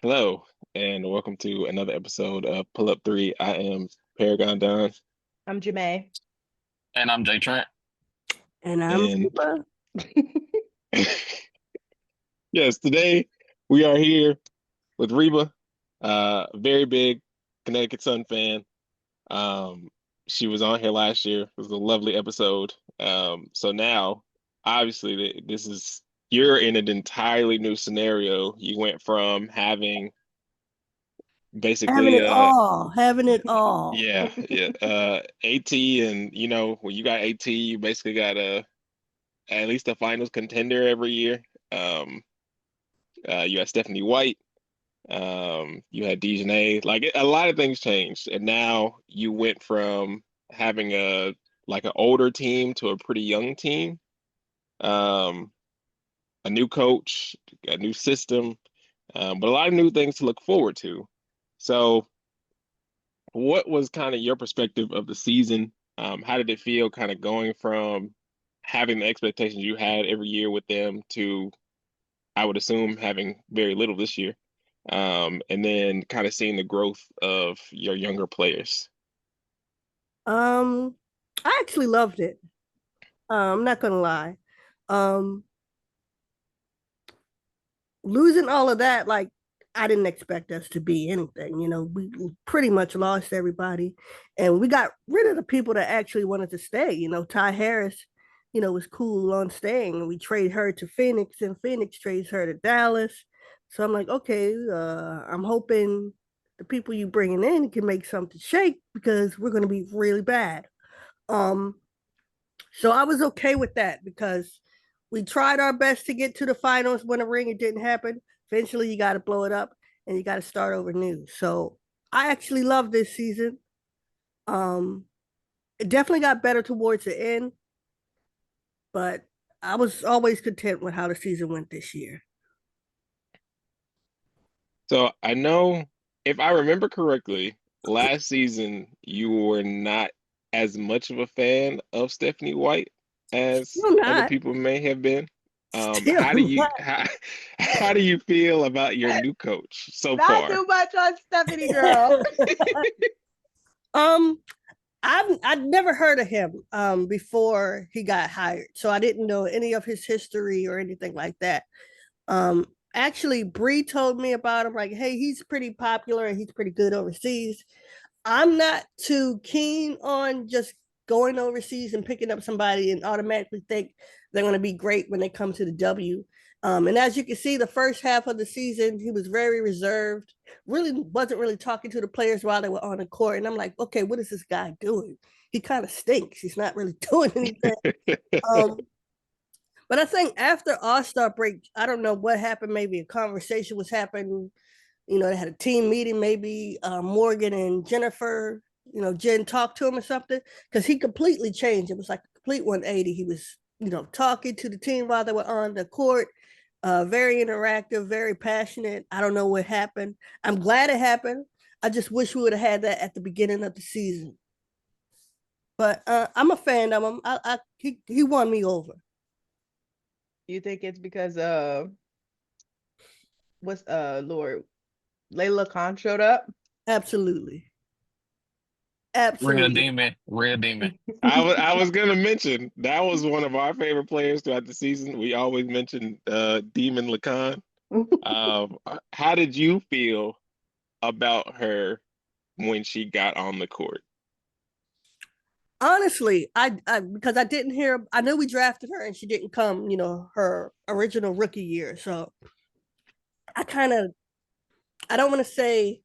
Hello, and welcome to another episode of Pull Up 3. I am Paragon Don, I'm Jamae. And I'm Jay Trent. And I'm and Reba. yes, today we are here with Reba, a very big Connecticut Sun fan. Um, she was on here last year. It was a lovely episode. So now, obviously, this is you're in an entirely new scenario. You went from having Having basically it all. Having it all. yeah. AT and when you got AT, you basically got a at least a finals contender every year. Um, you had Stephanie White. You had Dejanay. Like a lot of things changed, and now you went from having a like an older team to a pretty young team. Um, a new coach, a new system, but a lot of new things to look forward to. So what was kind of your perspective of the season? How did it feel kind of going from having the expectations you had every year with them to, I would assume, having very little this year? And then kind of seeing the growth of your younger players. Um, I actually loved it. I'm not gonna lie. Um, Losing all of that, like I didn't expect us to be anything. We pretty much lost everybody, and we got rid of the people that actually wanted to stay. Ty Harris, was cool on staying, and we trade her to Phoenix, and Phoenix trades her to Dallas. So I'm like, okay, I'm hoping the people you bringing in can make something shake because we're going to be really bad. Um, so I was okay with that because we tried our best to get to the finals, win a ring. It didn't happen. Eventually, you got to blow it up and you got to start over new. So I actually love this season. Um, it definitely got better towards the end, but I was always content with how the season went this year. So I know if I remember correctly, last season you were not as much of a fan of Stephanie White as Still other not. people may have been. Still How do you not. how do you feel about your new coach so Not far? too much on Stephanie, girl. um, I'd never heard of him before he got hired, so I didn't know any of his history or anything like that. Um, Actually, Bree told me about him. Like, hey, he's pretty popular and he's pretty good overseas. I'm not too keen on just going overseas and picking up somebody and automatically think they're going to be great when they come to the W. And as you can see, the first half of the season, he was very reserved, really wasn't really talking to the players while they were on the court. And I'm like, okay, what is this guy doing? He kind of stinks. He's not really doing anything. Um, but I think after All-Star break, I don't know what happened. Maybe a conversation was happening. They had a team meeting. Maybe Morgan and Jennifer, Jen talked to him or something because he completely changed. It was like a complete 180. He was, talking to the team while they were on the court. Very interactive, very passionate. I don't know what happened. I'm glad it happened. I just wish we would have had that at the beginning of the season. But I'm a fan of him. He won me over. You think it's because what's Lord Layla Khan showed up? Absolutely. Real Absolutely. demon. Real demon. I was gonna mention that was one of our favorite players throughout the season. We always mention Demon Lacan. How did you feel about her when she got on the court? Honestly, I because I didn't hear. I knew we drafted her and she didn't come. Her original rookie year. So I kind of I don't want to say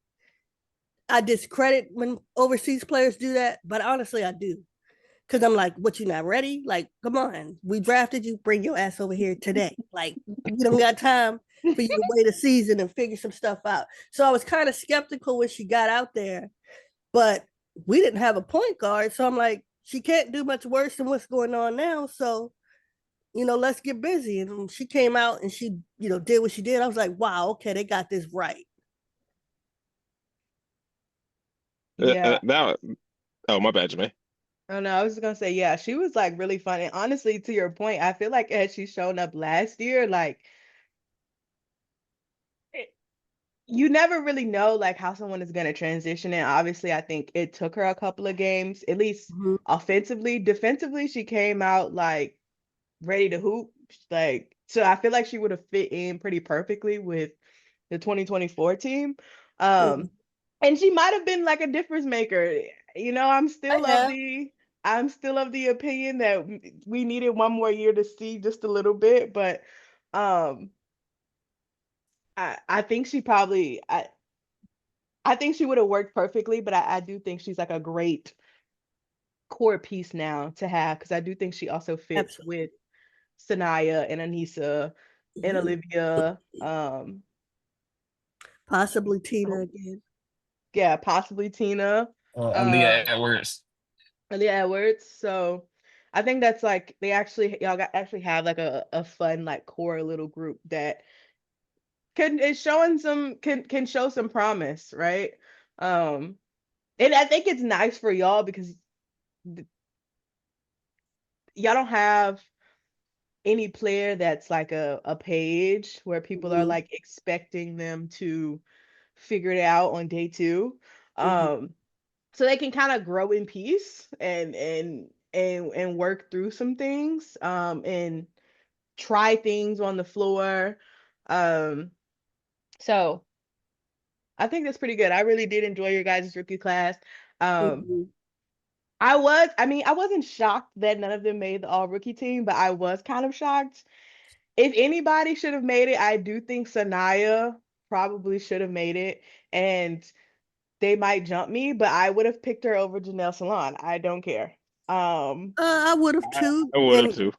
I discredit when overseas players do that, but honestly, I do because I'm like, what, you not ready? Like, come on, we drafted you, bring your ass over here today. Like, we don't got time for you to wait a season and figure some stuff out. So I was kind of skeptical when she got out there, but we didn't have a point guard. So I'm like, she can't do much worse than what's going on now. So, let's get busy. And she came out and she, did what she did. I was like, wow, okay, they got this right. Yeah. That oh my bad, Jermaine. Oh no, I was just gonna say, yeah, she was like really fun. And honestly, to your point, I feel like had she shown up last year, like you never really know like how someone is going to transition. And obviously, I think it took her a couple of games, at least offensively. Defensively, she came out like ready to hoop. Like, so I feel like she would have fit in pretty perfectly with the 2024 team. And she might have been like a difference maker. You know, I'm still of the opinion that we needed one more year to see just a little bit, but I think she probably I think she would have worked perfectly, but I do think she's like a great core piece now to have, because I do think she also fits Absolutely. with Sanaya and Anissa and Olivia. Possibly Tina again. Yeah, possibly Tina. Aaliyah Edwards. Aaliyah Edwards. So I think that's like y'all actually have like a fun like core little group that can show some promise, right? And I think it's nice for y'all because y'all don't have any player that's like a page where people are like expecting them to figure it out on day two. So they can kind of grow in peace and work through some things and try things on the floor. So I think that's pretty good. I really did enjoy your guys' rookie class. I wasn't shocked that none of them made the all rookie team, but I was kind of shocked. If anybody should have made it, I do think Sanaya probably should have made it. And they might jump me, but I would have picked her over Janelle Salon. I don't care. I would have too. I would have too.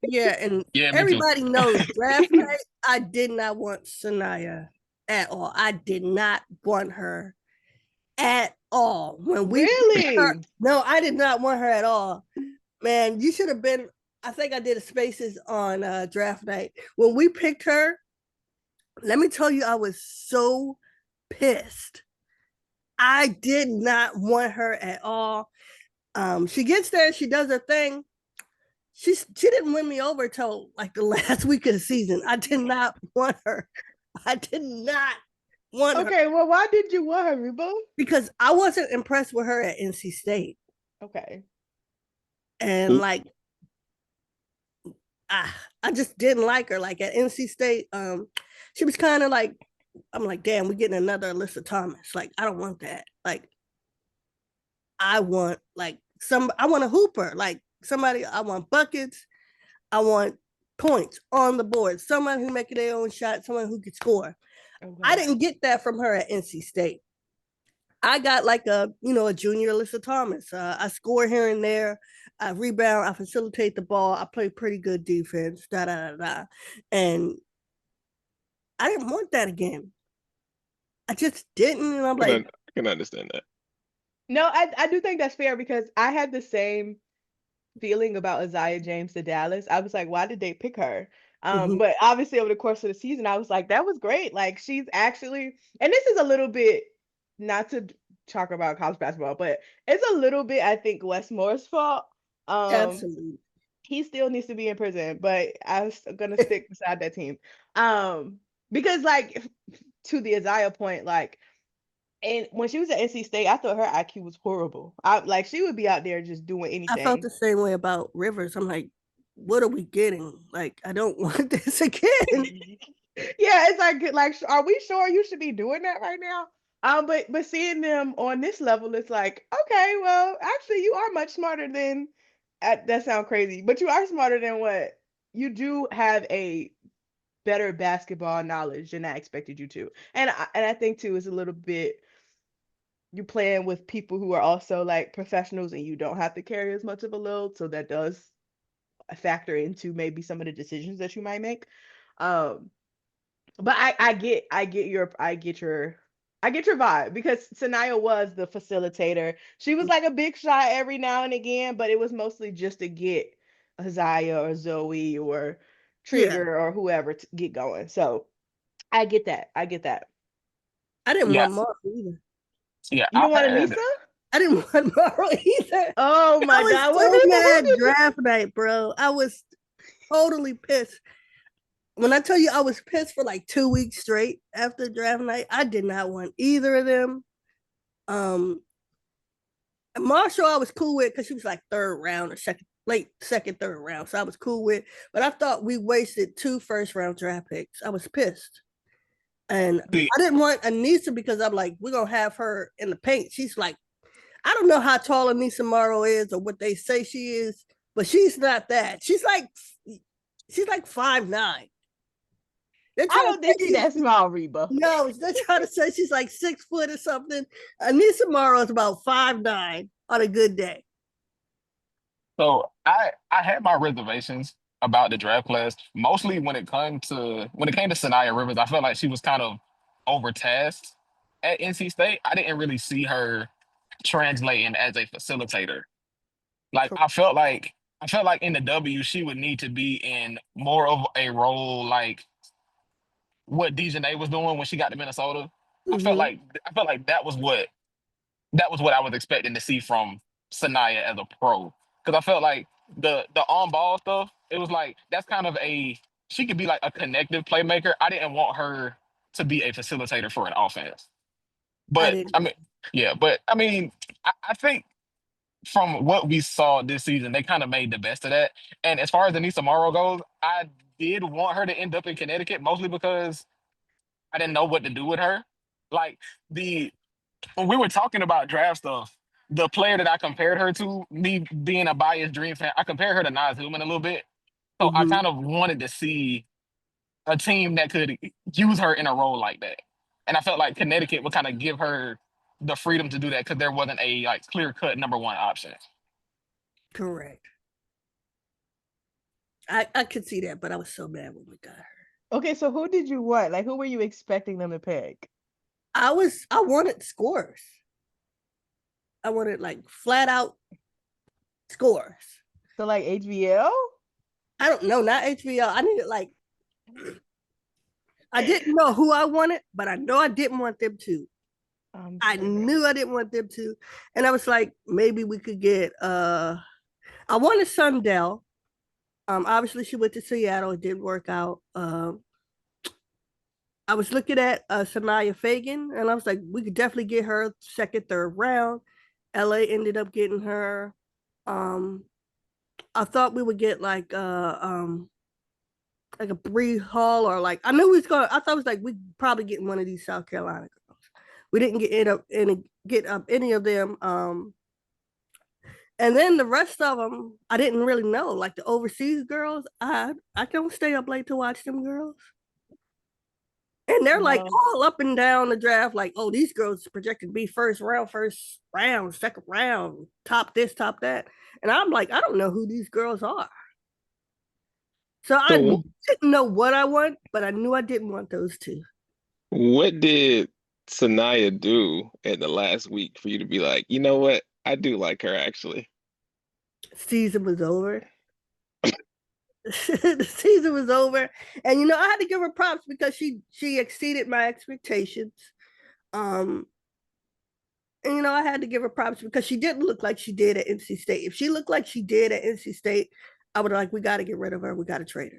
Yeah, and Yeah, me too. everybody knows draft night, I did not want Sanaya at all. I did not want her at all. When we Really? her, no, I did not want her at all. Man, you should have been. I think I did a spaces on draft night. When we picked her, let me tell you, I was so pissed. I did not want her at all. She gets there, she does her thing. She didn't win me over till like the last week of the season. I did not want her. I did not want her. Okay, well, why did you want her, Reba? Because I wasn't impressed with her at NC State. Okay. And like I just didn't like her. Like at NC State, she was kind of like, I'm like, damn, we're getting another Alyssa Thomas. Like, I don't want that. Like, I want I want a hooper, like somebody. I want buckets. I want points on the board. Someone who make their own shot. Someone who could score. Okay. I didn't get that from her at NC State. I got like a junior Alyssa Thomas. I score here and there. I rebound. I facilitate the ball. I play pretty good defense. And I didn't want that again. I just didn't. And I'm like, I can understand that. No, I do think that's fair, because I had the same feeling about Isaiah James to Dallas. I was like, why did they pick her? But obviously over the course of the season, I was like, that was great. Like, she's actually, and this is a little bit, not to talk about college basketball, but it's a little bit, I think, Wes Moore's fault. Absolutely. He still needs to be in prison, but I'm gonna stick beside that team. Because like, to the Isaiah point, like, and when she was at NC State, I thought her IQ was horrible. Like, she would be out there just doing anything. I felt the same way about Rivers. I'm like, what are we getting? Like, I don't want this again. Yeah, it's like, are we sure you should be doing that right now? But seeing them on this level, it's like, okay, well, actually, you are much smarter than. That sounds crazy, but you are smarter than what you do. Have a better basketball knowledge than I expected you to, and I think too is a little bit. You're playing with people who are also like professionals, and you don't have to carry as much of a load, so that does factor into maybe some of the decisions that you might make. But I get your vibe, because Sanaya was the facilitator. She was like a big shot every now and again, but it was mostly just to get Isaiah or Zoe or Trigger or whoever to get going. So I get that. I didn't want Mara either. Yeah, you don't want Anissa? I didn't want Mara either. Oh my God. I was so mad draft night, bro. I was totally pissed. when I tell you I was pissed for like 2 weeks straight after draft night, I did not want either of them. Marshall, I was cool with because she was like third round or late second, third round. So I was cool with, but I thought we wasted 2 first round draft picks. I was pissed. And See, I didn't want Anissa because I'm like, we're gonna have her in the paint. She's like, I don't know how tall Anissa Morrow is or what they say she is, but she's not that. She's like 5'9". I don't think she's that small, Reba. No, they're trying to say she's like 6 foot or something. Anissa Morrow is about 5'9" on a good day. so I had my reservations about the draft class, mostly when it came to Sanaya Rivers. I felt like she was kind of overtasked at NC State. I didn't really see her translating as a facilitator. Like I felt like in the W she would need to be in more of a role like what Dejanay was doing when she got to Minnesota. Mm-hmm. I felt like that was what I was expecting to see from Sanaya as a pro. Because I felt like the on ball stuff, it was like that's kind of a she could be like a connective playmaker. I didn't want her to be a facilitator for an offense. I But didn't. I mean, yeah, but I mean, I think from what we saw this season, they kind of made the best of that. And as far as Anissa Morrow goes, I did want her to end up in Connecticut, mostly because I didn't know what to do with her. Like the when we were talking about draft stuff, the player that I compared her to, me being a biased Dream fan, I compared her to Naz Hillman a little bit. So I Mm-hmm. kind of wanted to see a team that could use her in a role like that. And I felt like Connecticut would kind of give her the freedom to do that because there wasn't a like clear cut number one option. Correct. I could see that, but I was so mad when we got her. Okay, so who did you want? Like, who were you expecting them to pick? I wanted scores. I wanted like flat out scores. So like HBL? I don't know, not HBO. I needed like I didn't know who I wanted, but I know I didn't want them to. I knew I didn't want them to. And I was like, maybe we could get I wanted Sundell. Obviously she went to Seattle, it didn't work out. I was looking at Sanaya Fagan, and I was like, we could definitely get her second, third round. LA ended up getting her. I thought we would get like a Bree Hall or like I knew we was gonna. I thought it was like we probably getting one of these South Carolina girls. We didn't get up any of them. And then the rest of them, I didn't really know. Like the overseas girls, I don't stay up late to watch them girls. And they're like all up and down the draft, like, oh, these girls projected to be first round, second round, top this, top that. And I'm like, I don't know who these girls are. So I So didn't know what I want, but I knew I didn't want those two. what did Sanaya do in the last week for you to be like, you know what? I do like her actually. Season was over. The season was over. And you know, I had to give her props because she exceeded my expectations. And you know, I had to give her props because she didn't look like she did at NC State. If she looked like she did at NC State, I would like, we got to get rid of her. We got to trade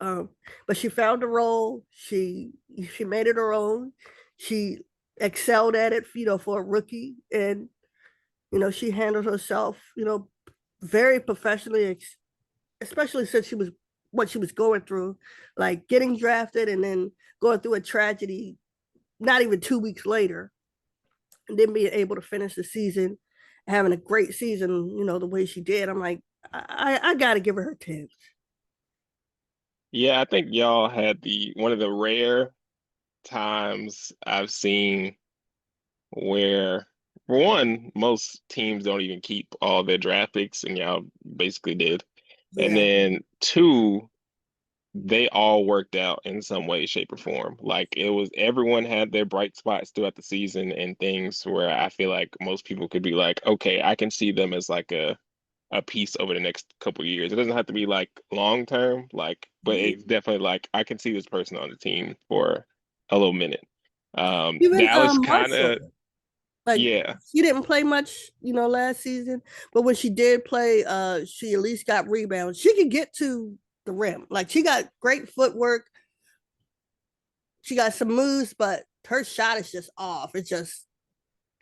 her. But she found a role. She made it her own. She excelled at it, you know, for a rookie, and you know, she handled herself, you know, very professionally, especially since she was what she was going through, like getting drafted and then going through a tragedy not even 2 weeks later, and then being able to finish the season, having a great season, you know, the way she did. I'm like, I got to give her 10. Yeah, I think y'all had the one of the rare times I've seen where, for one, most teams don't even keep all their draft picks, and y'all basically did. And Yeah. then two, they all worked out in some way, shape, or form. Like it was everyone had their bright spots throughout the season and things where I feel like most people could be like, okay, I can see them as like a piece over the next couple of years. It doesn't have to be like long term, like, but it's definitely like I can see this person on the team for a little minute. Even Dallas kind of, Marshall, like yeah, she didn't play much, you know, last season, but when she did play, she at least got rebounds. She could get to the rim. Like she got great footwork. She got some moves, but her shot is just off. It's just,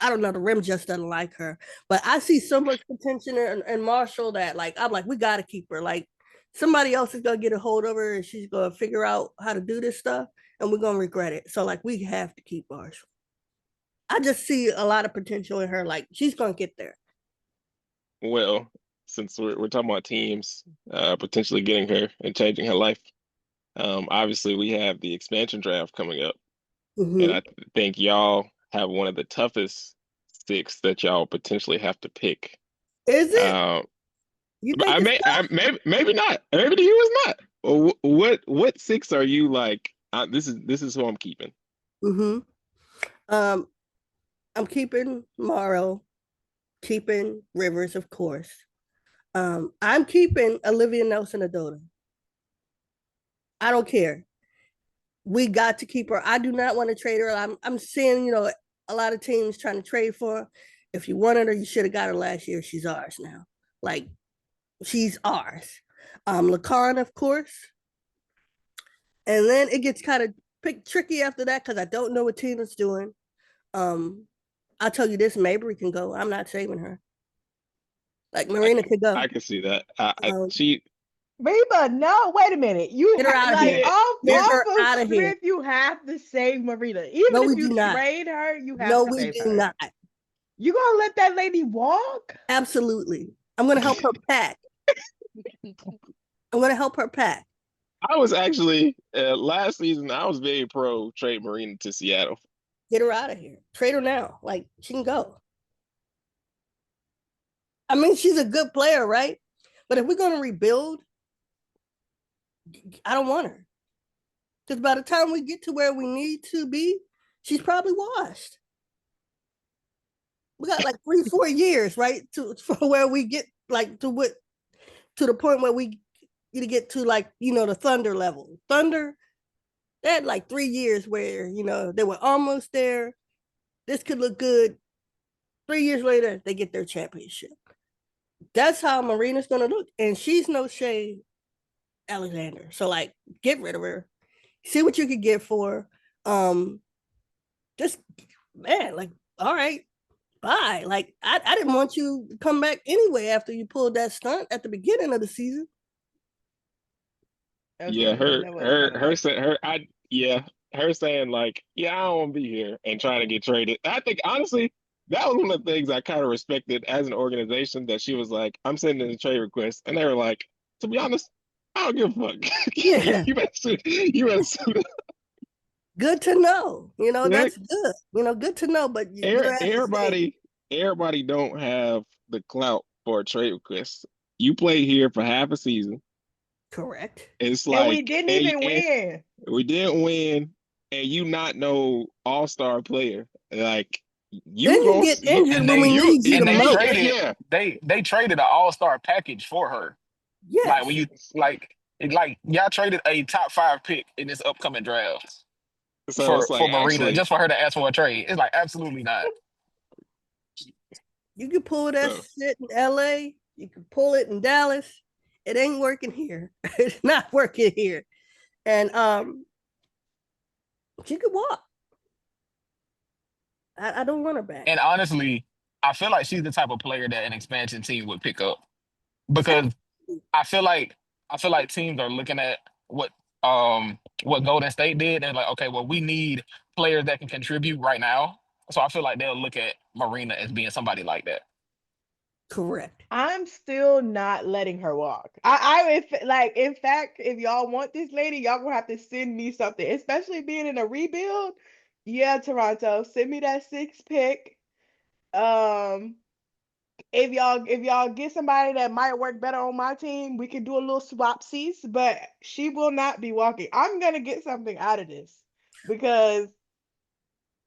I don't know, the rim just doesn't like her. But I see so much potential in Marshall that, like, I'm like, we got to keep her. Like, somebody else is going to get a hold of her and she's going to figure out how to do this stuff and we're going to regret it. So, like, we have to keep Marshall. I just see a lot of potential in her. Like, she's going to get there. Well, since we're talking about teams potentially getting her and changing her life, obviously we have the expansion draft coming up, and I think y'all have one of the toughest six that y'all potentially have to pick. Is it? You think maybe not. Maybe the U is not. What six are you like? This is who I'm keeping. I'm keeping Morrow, keeping Rivers, of course. I'm keeping Olivia Nelson-Ododa. I don't care. We got to keep her. I do not want to trade her. I'm seeing, a lot of teams trying to trade for her. If you wanted her, you should have got her last year. She's ours now. Like, she's ours. Lacarn, of course. And then it gets kind of tricky after that because I don't know what Tina's doing. I'll tell you this, Mabry can go. I'm not saving her. Like, Marina could go. I can see that. Reba, no, wait a minute. You get her out of here. Get her out of here. You have to save Marina. Even if you trade her, you have to save her. No, we do not. You gonna let that lady walk? Absolutely. I'm gonna help her pack. I'm gonna help her pack. I was actually last season. I was very pro trade Marina to Seattle. Get her out of here. Trade her now. Like, she can go. I mean, she's a good player, right? But if we're gonna rebuild, I don't want her. Because by the time we get to where we need to be, she's probably washed. We got like 3-4 years, right? For where we get like to the point where we get to, like, the Thunder level. Thunder, they had like 3 years where, they were almost there. This could look good. 3 years later, they get their championship. That's how Marina's gonna look. And she's no Shea Alexander. So, like, get rid of her. See what you could get for her. Just, man, like, all right, bye. Like, I didn't want you to come back anyway after you pulled that stunt at the beginning of the season. Yeah, her saying like, yeah, I don't want to be here and trying to get traded. I think honestly, that was one of the things I kind of respected as an organization, that she was like, I'm sending a trade request, and they were like, to be honest, I don't give a fuck. Yeah, you better sue. Good to know. That's good. Good to know. But everybody don't have the clout for a trade request. You play here for half a season. Correct. It's like, and we didn't even win. We didn't win, and you not no all-star player. Like, you get injured when we need you the most. They traded an all-star package for her. Yeah. Like, when you y'all traded a top 5 pick in this upcoming draft for Marina, just for her to ask for a trade. It's like, absolutely not. You can pull that shit in LA. You can pull it in Dallas. It ain't working here. It's not working here. And she could walk. I don't want her back. And honestly, I feel like she's the type of player that an expansion team would pick up, because I feel like teams are looking at what Golden State did and like, okay, well, we need players that can contribute right now. So I feel like they'll look at Marina as being somebody like that. Correct. I'm still not letting her walk. In fact, if y'all want this lady, y'all gonna have to send me something, especially being in a rebuild. Yeah, Toronto, send me that 6th pick. If y'all get somebody that might work better on my team, we can do a little swap seats, but she will not be walking. I'm gonna get something out of this because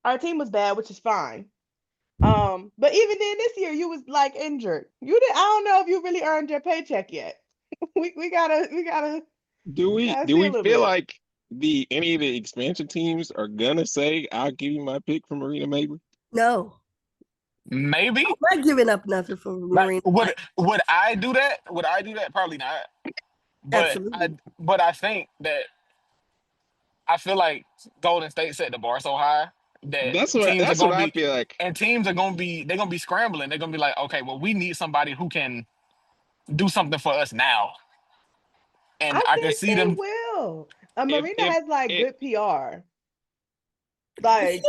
our team was bad, which is fine. But even then this year you was like injured. I don't know if you really earned your paycheck yet. we gotta Do we feel like any of the expansion teams are gonna say, I'll give you my pick for Marina Mabry? No. Maybe. I'm not giving up nothing for Marina. Would I do that? Would I do that? Probably not. But absolutely. I think that I feel like Golden State set the bar so high that That's what I feel like. teams are gonna be they're gonna be scrambling. They're gonna be like, okay, well, we need somebody who can do something for us now. And I I can think see they them. will. Marina If has like it good PR. Like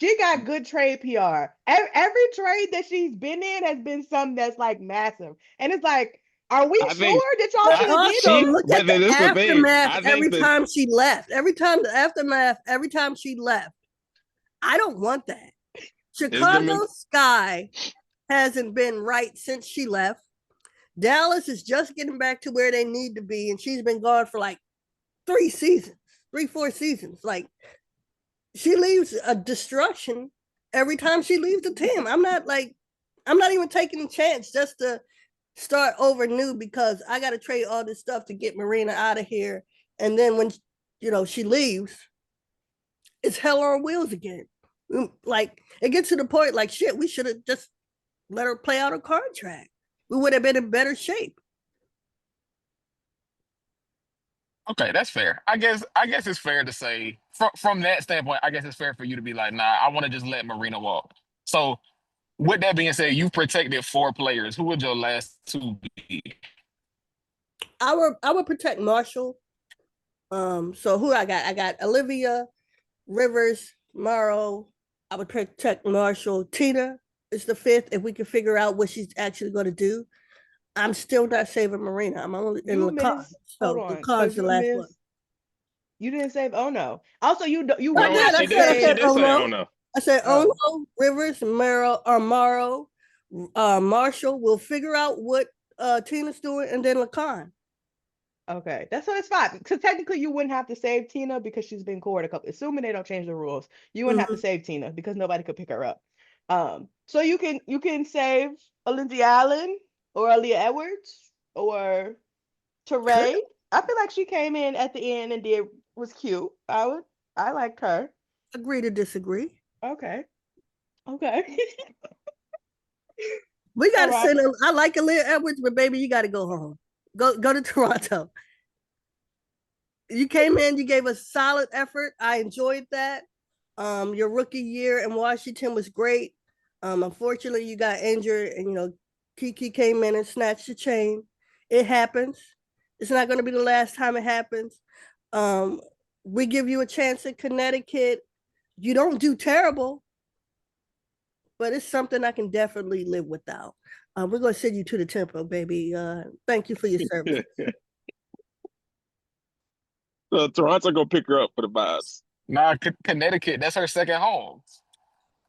she got good trade PR. Every trade that she's been in has been something that's like massive. And it's like, are we I think sure that y'all But should have did also she, this? look but at the then this is the thing. aftermath I think every that time she left. Every time the aftermath, every time she left. I don't want that. it's been Chicago Sky hasn't been right since she left. Dallas is just getting back to where they need to be, and she's been gone for like 4 seasons. Like she leaves a destruction every time she leaves the team. I'm not even taking a chance just to start over new because I got to trade all this stuff to get Marina out of here. And then when she leaves, it's hell on wheels again. Like it gets to the point like shit, we should have just let her play out her contract. We would have been in better shape. Okay, that's fair. I guess it's fair to say from that standpoint. I guess it's fair for you to be like, nah, I want to just let Marina walk. So with that being said, you've protected 4 players. Who would your last 2 be? I would protect Marshall. So who I got? I got Olivia, Rivers, Morrow. I would protect Marshall. Tina is the 5th if we can figure out what she's actually going to do. I'm still not saving Marina. I'm only in You Lacan. missed. Hold So on. So Lacan's the you last one. missed. You didn't save. Oh no. Also, you I would no, did. not I she said. I did. She said. save. did Oh say, no. "Oh no." I said. Oh Oh, no. Rivers, Morrow, Marshall. We'll figure out what Tina's doing, and then Lacan. okay. That's so it's fine. Because technically, you wouldn't have to save Tina because she's been court a couple. Assuming they don't change the rules, you wouldn't have to Mm-hmm. save Tina because nobody could pick her up. So you can save Lindsay Allen or Aaliyah Edwards or Teray. I feel like she came in at the end and did was cute. I liked her. Agree to disagree. Okay. Okay. We got All to right. send him. I like Aaliyah Edwards, but baby, you got to go home. Go to Toronto. You came in, you gave a solid effort. I enjoyed that. Your rookie year in Washington was great. Unfortunately, you got injured, and Kiki came in and snatched the chain. It happens. It's not going to be the last time it happens. Um, we give you a chance in Connecticut. You don't do terrible, but it's something I can definitely live without. We're going to send you to the temple, baby. Thank you for your service. So Toronto gonna pick her up for the vibes. Nah, Connecticut. That's her second home.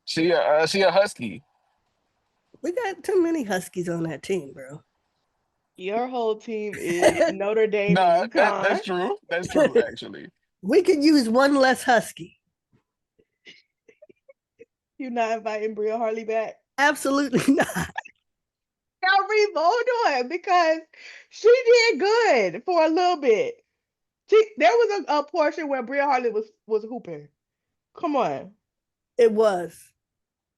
She a Husky. We got too many Huskies on that team, bro. Your whole team is Notre Dame and Nah, UConn. that's true. That's true, actually. We could use one less Husky. You're not inviting Bria Harley back. Absolutely not. Now, Reba, hold on, because she did good for a little bit. There was a portion where Bria Harley was hooping. Come on. It was.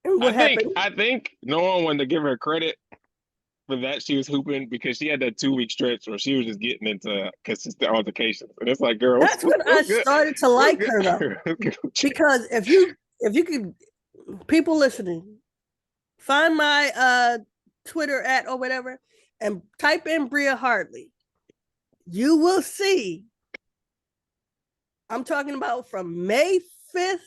And what happened? I think no one wanted to give her credit for that. She was hooping because she had that 2 week stretch where she was just getting into consistent altercations, and it's like, girl, That's when I what's good? started to What's like good? her though. Because if you could, people listening, find my Twitter at or whatever and type in Bria Hartley, you will see. I'm talking about from May 5th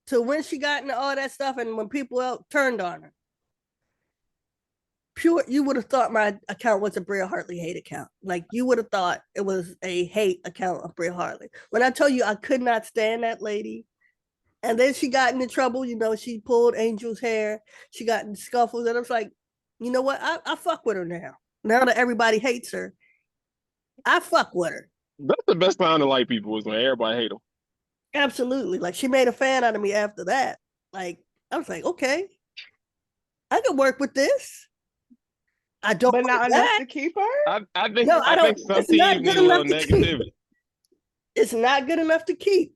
to when she got into all that stuff and when people turned on her. Pure, you would have thought my account was a Bria Hartley hate account. Like you would have thought it was a hate account of Bria Hartley. When I tell you I could not stand that lady, and then she got into trouble. She pulled Angel's hair. She got in scuffles, and I was like, you know what? I fuck with her now. Now that everybody hates her, I fuck with her. That's the best time to like people is when everybody hate them. Absolutely. Like she made a fan out of me after that. Like I was like, okay, I can work with this. I don't But not enough to keep her? I think some It's not teams good need a little enough to keep. negativity. It's not good enough to keep.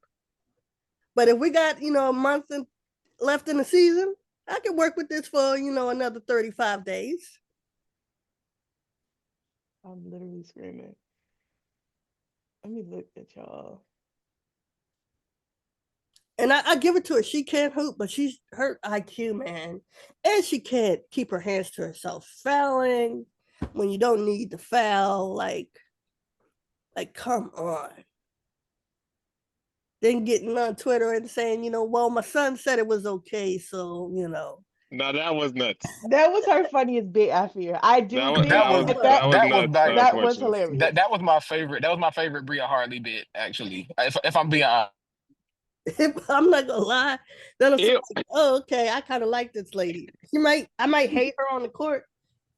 But if we got, a month left in the season, I can work with this for, another 35 days. I'm literally screaming. Let me look at y'all. And I give it to her. She can't hoop, but she's her IQ, man. And she can't keep her hands to herself. Fouling when you don't need to foul, like come on. Then getting on Twitter and saying, well, my son said it was okay, so No, that was nuts. That was her funniest bit, I feel. I do think That was that was that was nuts. like that was Questions. hilarious. that was my favorite. That was my favorite Bria Hartley bit, actually. If I'm being honest. I'm not gonna lie. Then I'm It, like, oh, okay, I kind of like this lady. I might hate her on the court,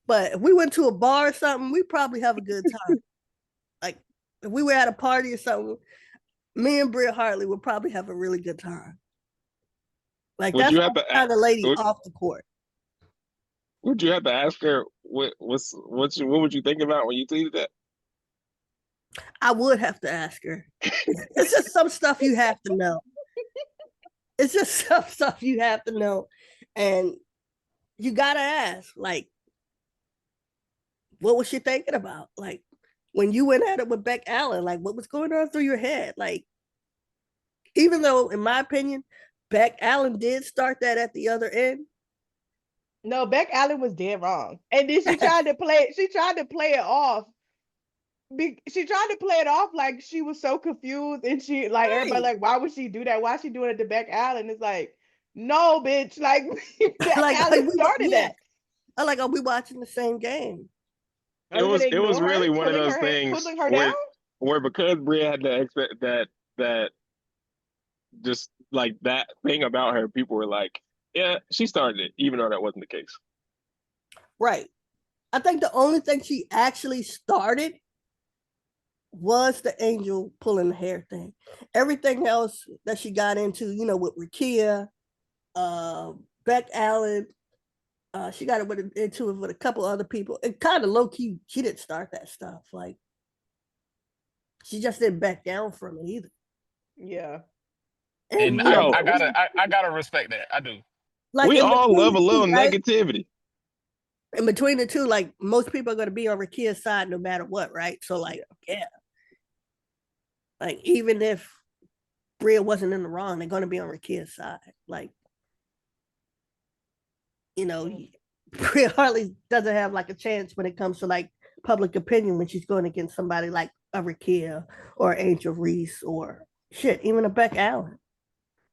but if we went to a bar or something, we probably have a good time. Like if we were at a party or something, me and Bria Hartley would probably have a really good time. Like would that's you the have to kind of lady would, off the court. would you have to ask her what would you think about when you tweeted that? I would have to ask her. It's just some stuff you have to know. It's just some stuff you have to know. And you gotta ask, like, what was she thinking about? Like when you went at it with Beck Allen, like what was going on through your head? Like, even though, in my opinion, Beck Allen did start that at the other end. No, Beck Allen was dead wrong. And then she tried to play it off. She tried to play it off like she was so confused, and she like everybody like, why would she do that? Why is she doing it to Beck Allen? It's like, no, bitch, like Beck Allen started that. Like, are we watching the same game? It was really one of those things where because Bria had to expect that just like that thing about her, people were like, yeah, she started it, even though that wasn't the case. Right. I think the only thing she actually started was the Angel pulling the hair thing. Everything else that she got into, with Rakia, Beck Allen, she got into it with a couple other people. And kind of low key, she didn't start that stuff. Like, she just didn't back down from it either. Yeah. And I gotta respect that. I do. Like, we all love a little negativity. In between the two, like most people are going to be on Rakia's side no matter what, right? So like, yeah. Like even if Bria wasn't in the wrong, they're going to be on Rakia's side. Like, Bria Hartley doesn't have like a chance when it comes to like public opinion when she's going against somebody like a Rakia or Angel Reese or shit, even a Beck Allen.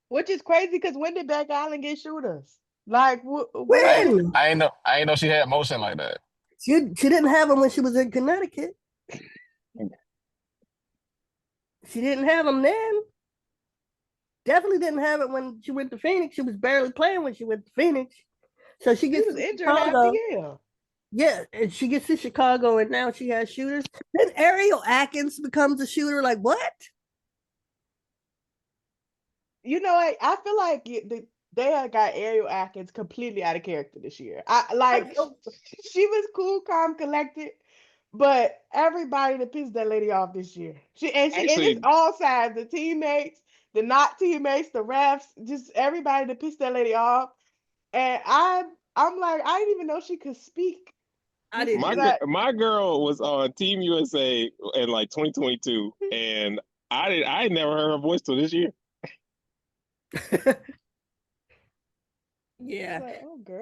Which is crazy because when did Beck Allen get shooters? Like when? I ain't know she had motion like that. She didn't have them when she was in Connecticut. She didn't have them then. Definitely didn't have it when she went to Phoenix. She was barely playing when she went to Phoenix. So she gets injured half the year. Yeah, and she gets to Chicago, and now she has shooters. Then Ariel Atkins becomes a shooter. Like, what? I feel like they had got Ariel Atkins completely out of character this year. She was cool, calm, collected, but everybody that pissed that lady off this year. And it's all sides, the teammates, the not teammates, the refs, just everybody that pissed that lady off. And I'm like, I didn't even know she could speak. I didn't. My girl was on Team USA in like 2022, and I never heard her voice till this year. Yeah,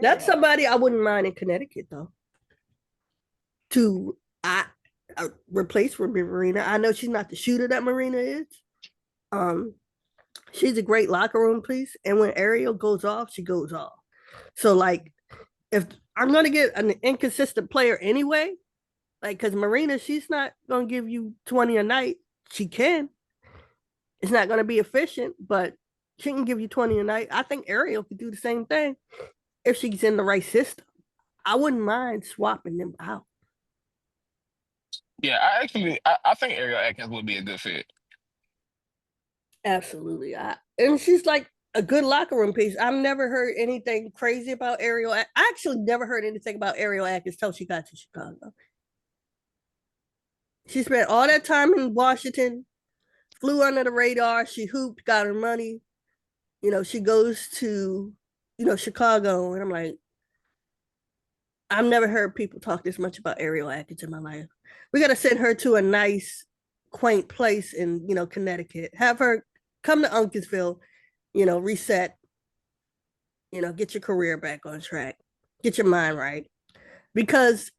that's somebody I wouldn't mind in Connecticut though. To replace for Marina. I know she's not the shooter that Marina is. She's a great locker room piece, and when Ariel goes off, she goes off. So like, if I'm gonna get an inconsistent player anyway, like because Marina, she's not gonna give you 20 a night. She can. It's not gonna be efficient, but she can give you 20 a night. I think Ariel could do the same thing if she's in the right system. I wouldn't mind swapping them out. Yeah, I think Ariel Atkins would be a good fit. Absolutely. And she's like a good locker room piece. I've never heard anything crazy about Ariel. I actually never heard anything about Ariel Atkins until she got to Chicago. She spent all that time in Washington, flew under the radar. She hooped, got her money. She goes to, Chicago. And I'm like, I've never heard people talk this much about Ariel Atkins in my life. We got to send her to a nice, quaint place in, Connecticut. Have her come to Uncasville reset, get your career back on track, get your mind right. Because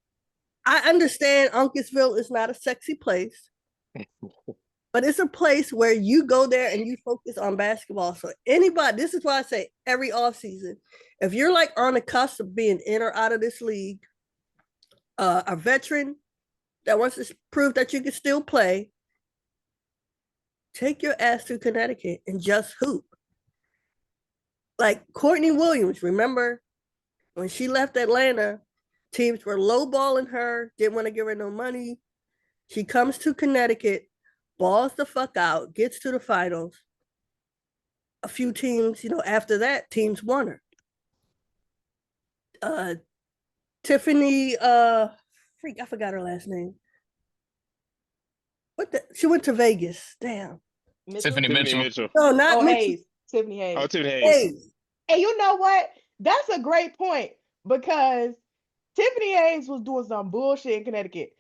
I understand Uncasville is not a sexy place, but it's a place where you go there and you focus on basketball. So anybody, this is why I say every offseason, if you're like on the cusp of being in or out of this league, a veteran that wants to prove that you can still play, take your ass to Connecticut and just hoop. Like Courtney Williams, remember when she left Atlanta, teams were lowballing her, didn't want to give her no money. She comes to Connecticut, balls the fuck out, gets to the finals. A few teams, after that, teams won her. Tiffany, I forgot her last name. She went to Vegas. Damn. Tiffany Mitchell. No, not Oh, Mitchell. Hayes. Tiffany Hayes. Oh, Tiffany Hayes. And you know what? That's a great point because Tiffany Hayes was doing some bullshit in Connecticut.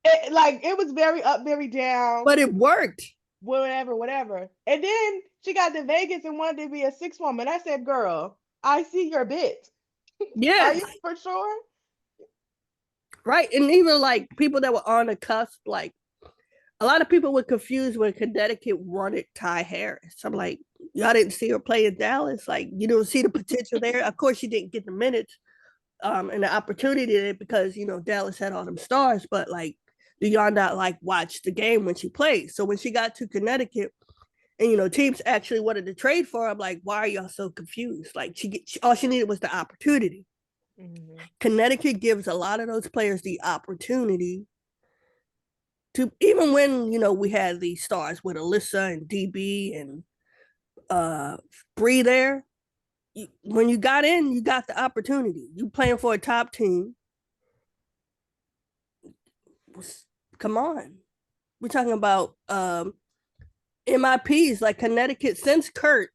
It was very up, very down. But it worked. Whatever. And then she got to Vegas and wanted to be a six woman. I said, girl, I see your bit. Yeah. Are you for sure? Right. And even like people that were on the cusp, like a lot of people were confused when Connecticut wanted Ty Harris. I'm like, y'all didn't see her play in Dallas. Like, you don't see the potential there. Of course, she didn't get the minutes and the opportunity because, Dallas had all them stars. But like, do y'all not like watch the game when she played? So when she got to Connecticut and, teams actually wanted to trade for her, I'm like, why are y'all so confused? Like, all she needed was the opportunity. Mm-hmm. Connecticut gives a lot of those players the opportunity to, even when, we had these stars with Alyssa and DB and Bree there, when you got in, you got the opportunity. You playing for a top team. Come on. We're talking about MIPs like Connecticut since Kurt,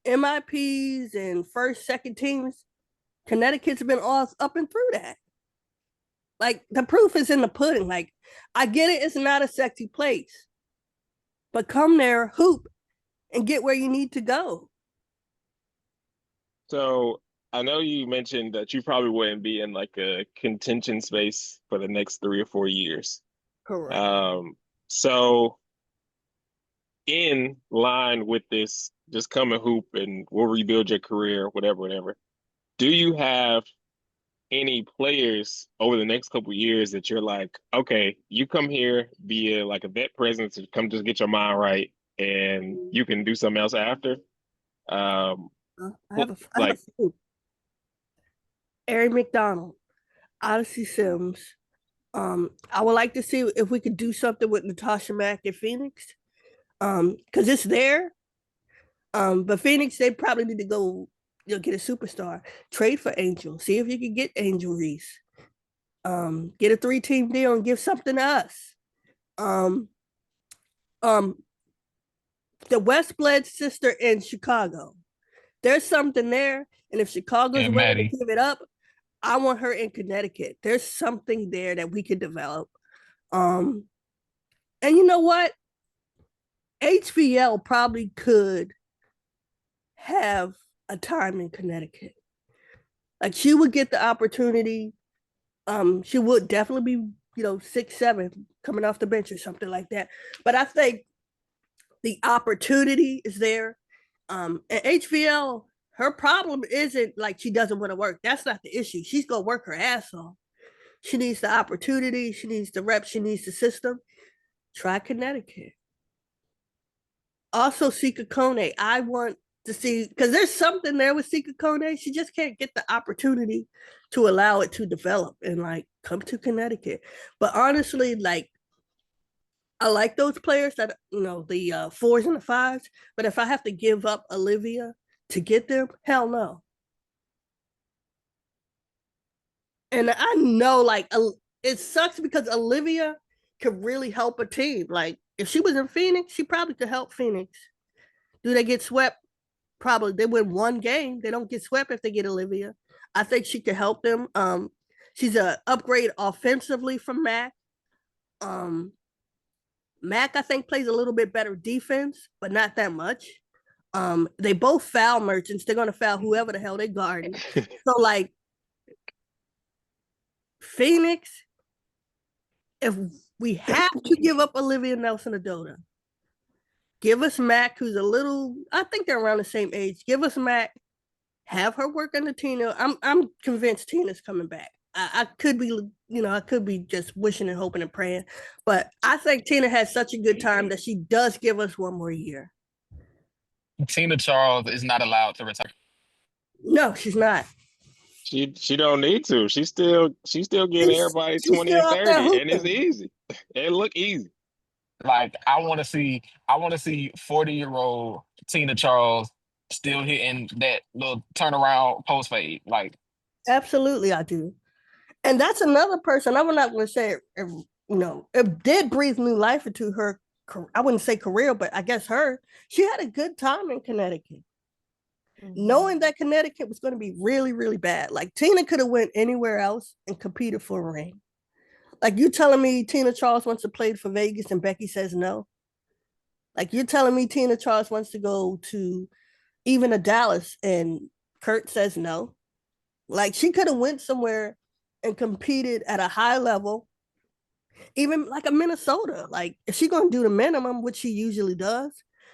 MIPs and first, second teams. Connecticut's been all up and through that. Like the proof is in the pudding. Like I get it, it's not a sexy place, but come there, hoop, and get where you need to go. So I know you mentioned that you probably wouldn't be in like a contention space for the next 3 or 4 years. Correct. So in line with this, just come and hoop and we'll rebuild your career, whatever. Do you have any players over the next couple of years that you're like, okay, you come here, be like a vet presence, and come just get your mind right, and you can do something else after? I have a few. Aaron McDonald, Odyssey Sims. I would like to see if we could do something with Natasha Mack in Phoenix, because it's there. But Phoenix, they probably need to go, get a superstar. Trade for Angel. See if you can get Angel Reese. Get a 3-team deal and give something to us. The Westblood sister in Chicago. There's something there, and if Chicago's ready to give it up, I want her in Connecticut. There's something there that we could develop. And you know what? HVL probably could have a time in Connecticut. Like she would get the opportunity. She would definitely be, 6'7", coming off the bench or something like that. But I think the opportunity is there. And HVL, her problem isn't like she doesn't want to work. That's not the issue. She's gonna work her ass off. She needs the opportunity. She needs the reps. She needs the system. Try Connecticut. Also, Sika Kone. I want to see, because there's something there with Sika Kone. She just can't get the opportunity to allow it to develop and like come to Connecticut. But honestly, like I like those players that, the 4s and the 5s. But if I have to give up Olivia to get them, hell no. And I know, like, it sucks because Olivia could really help a team. Like, if she was in Phoenix, she probably could help Phoenix. Do they get swept? Probably. They win one game. They don't get swept if they get Olivia. I think she could help them. She's an upgrade offensively from Mac. Mac, I think, plays a little bit better defense, but not that much. They both foul merchants. They're gonna foul whoever the hell they guarding. So like Phoenix, if we have to give up Olivia Nelson-Adota, give us Mac, who's a little, I think they're around the same age. Give us Mac, have her work under Tina. I'm convinced Tina's coming back. I could be, I could be just wishing and hoping and praying, but I think Tina has such a good time that she does give us one more year. Tina Charles is not allowed to retire. No, she's not. She don't need to. She's still getting everybody She's 20 still and out there 30, and it's hooping. easy. It look easy. Like I want to see 40-year-old Tina Charles still hitting that little turnaround post fade. Like Absolutely, I do. And that's another person. I'm not going to say it did breathe new life into her. I wouldn't say career, but I guess she had a good time in Connecticut. Knowing that Connecticut was going to be really, really bad. Like Tina could have went anywhere else and competed for a ring. Like you telling me Tina Charles wants to play for Vegas and Becky says no? Like you're telling me Tina Charles wants to go to even a Dallas and Kurt says no? Like she could have went somewhere and competed at a high level, even like a Minnesota. Like if she's going to do the minimum, which she usually does,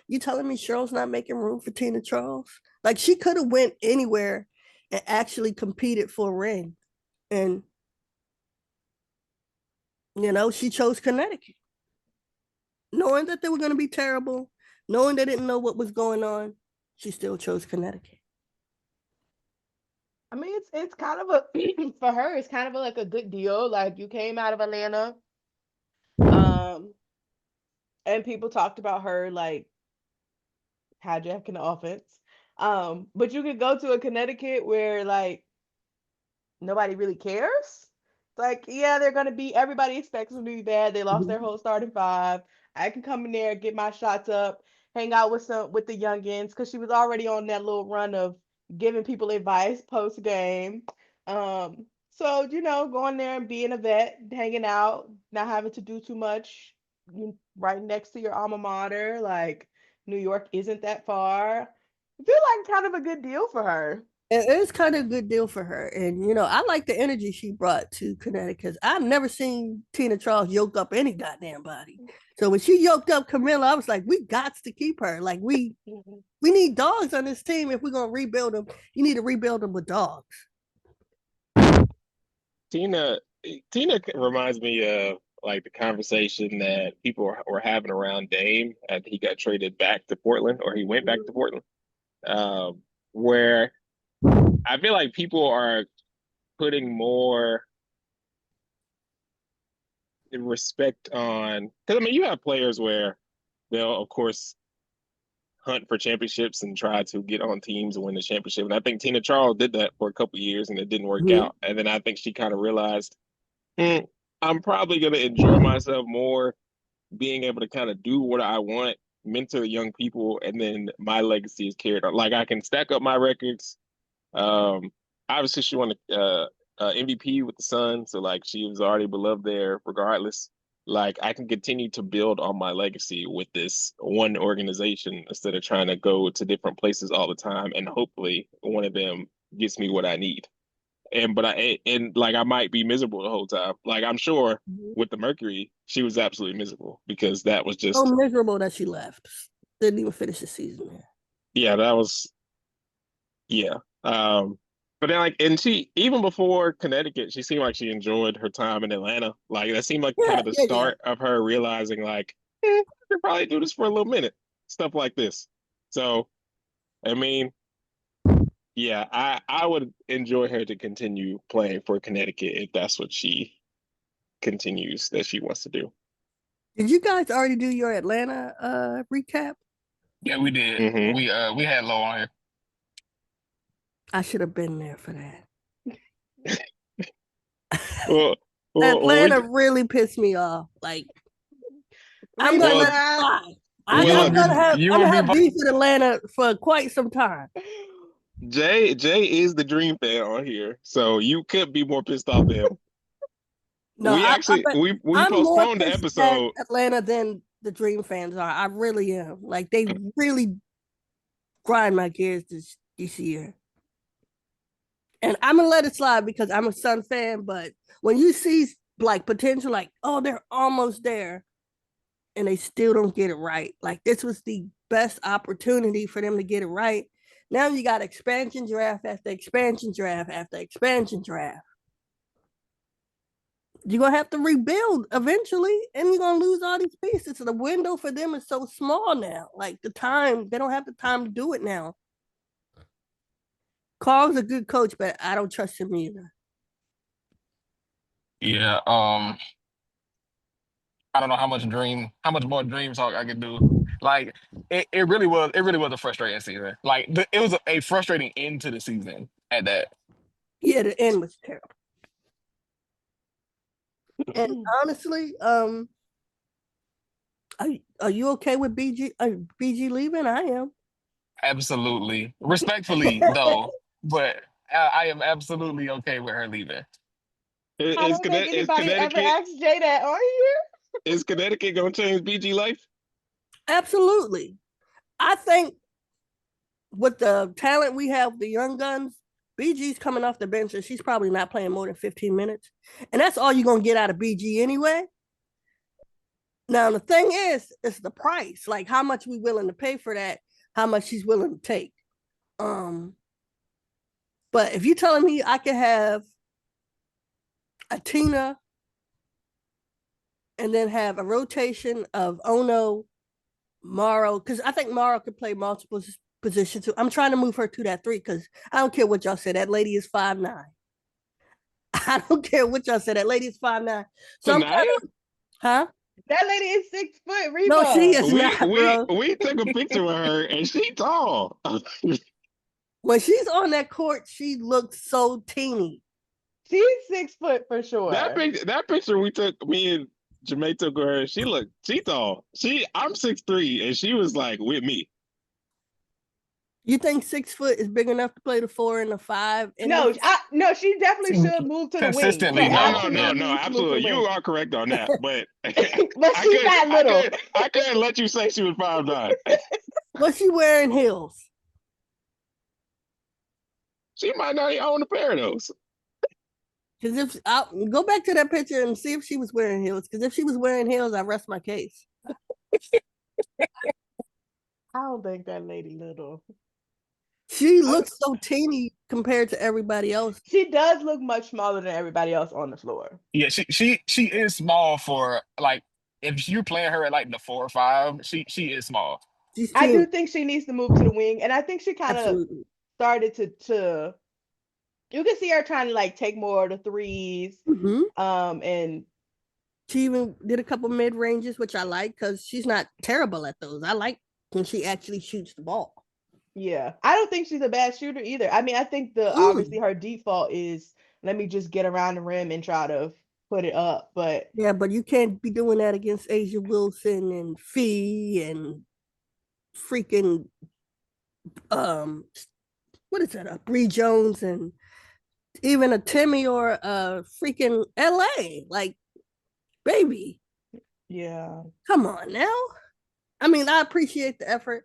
you telling me Cheryl's not making room for Tina Charles? Like she could have went anywhere and actually competed for a ring. And, she chose Connecticut. Knowing that they were going to be terrible, knowing they didn't know what was going on, she still chose Connecticut. I mean, it's kind of a for her. It's kind of like a good deal. Like you came out of Atlanta, and people talked about her like hijacking the offense. But you could go to a Connecticut where like nobody really cares. Like, yeah, they're gonna be. Everybody expects them to be bad. They lost their whole starting five. I can come in there, get my shots up, hang out with the youngins, because she was already on that little run of giving people advice post game. So going there and being a vet, hanging out, not having to do too much, right next to your alma mater. Like New York isn't that far. I feel like kind of a good deal for her. It is kind of a good deal for her. And, I like the energy she brought to Connecticut. I've never seen Tina Charles yoke up any goddamn body. So when she yoked up Camilla, I was like, we got to keep her. Like we need dogs on this team. If we're going to rebuild them, you need to rebuild them with dogs. Tina reminds me of like the conversation that people were having around Dame after he got traded back to Portland, or he went back to Portland, where I feel like people are putting more respect on, because I mean you have players where they'll of course hunt for championships and try to get on teams and win the championship. And I think Tina Charles did that for a couple of years and it didn't work out. And then I think she kind of realized, I'm probably going to enjoy myself more being able to kind of do what I want, mentor young people, and then my legacy is carried on. Like I can stack up my records. Obviously, she won the MVP with the Sun, so like she was already beloved there, regardless. Like I can continue to build on my legacy with this one organization instead of trying to go to different places all the time, and hopefully one of them gets me what I need. But I might be miserable the whole time. Like I'm sure with the Mercury, she was absolutely miserable because that was just so miserable that she left. Didn't even finish the season there. Yeah, that was but then and she, even before Connecticut, she seemed like she enjoyed her time in Atlanta. Like that seemed like kind of the start of her realizing like, I could probably do this for a little minute. Stuff like this. So I mean, yeah, I would enjoy her to continue playing for Connecticut if that's what she continues that she wants to do. Did you guys already do your Atlanta recap? Yeah, we did. Mm-hmm. We had Low on here. I should have been there for that. well, Atlanta really pissed me off. Like I'm gonna let it fly. I'm gonna have beef with Atlanta for quite some time. Jay is the Dream fan on here, so you could be more pissed off than him. No, we postponed the episode. Atlanta than the Dream fans are. I really am. Like they really grind my gears this year. And I'm gonna let it slide because I'm a Sun fan, but when you see like potential, like, oh, they're almost there, and they still don't get it right. Like this was the best opportunity for them to get it right. Now you got expansion draft after expansion draft after expansion draft. You're gonna have to rebuild eventually, and you're gonna lose all these pieces. So the window for them is so small now. Like the time, they don't have the time to do it now. Carl's a good coach, but I don't trust him either. Yeah. I don't know how much more dream talk I could do. Like it really was a frustrating season. Like it was a frustrating end to the season at that. Yeah, the end was terrible. And honestly, are you okay with BG leaving? I am. Absolutely. Respectfully though, but I am absolutely okay with her leaving. I Is, don't think is anybody ever Connecticut asked Jay that on here. is Connecticut gonna change BG life? Absolutely. I think with the talent we have, the young guns, BG's coming off the bench and she's probably not playing more than 15 minutes. And that's all you're going to get out of BG anyway. Now, the thing is, it's the price. Like, how much we willing to pay for that, how much she's willing to take. But if you're telling me I could have a Tina and then have a rotation of Ono, Morrow, because I think Morrow could play multiple positions too. I'm trying to move her to that 3 because I don't care what y'all say. That lady is 5'9". I don't care what y'all say. That lady is 5'9". So I'm kind of, huh? That lady is 6 foot, Reba. No, she is not, bro. We took a picture with her and she tall. When she's on that court, she looks so teeny. She's 6 foot for sure. That picture we took, me and Jermaine took her. She tall. I'm 6'3", and she was like with me. You think 6 foot is big enough to play the 4 and the 5? No, she definitely should move to the wing. Consistently, no, absolutely. You are correct on that, but but she's not little. I couldn't let you say she was 5'9". What's she wearing heels? She might not even own a pair of those. Because if I'll go back to that picture and see if she was wearing heels. Because if she was wearing heels, I rest my case. I don't think that lady little. She looks so teeny compared to everybody else. She does look much smaller than everybody else on the floor. Yeah, she is small for like if you're playing her at like the 4 or 5, she is small. I do think she needs to move to the wing, and I think she kind of started to. You can see her trying to like take more of the threes, and she even did a couple mid ranges, which I like because she's not terrible at those. I like when she actually shoots the ball. Yeah, I don't think she's a bad shooter either. I mean, I think obviously her default is let me just get around the rim and try to put it up. But yeah, but you can't be doing that against Asia Wilson and Fee and freaking what is that? Bree Jones and even a Timmy or a freaking LA. Like, baby. Yeah. Come on now. I mean, I appreciate the effort.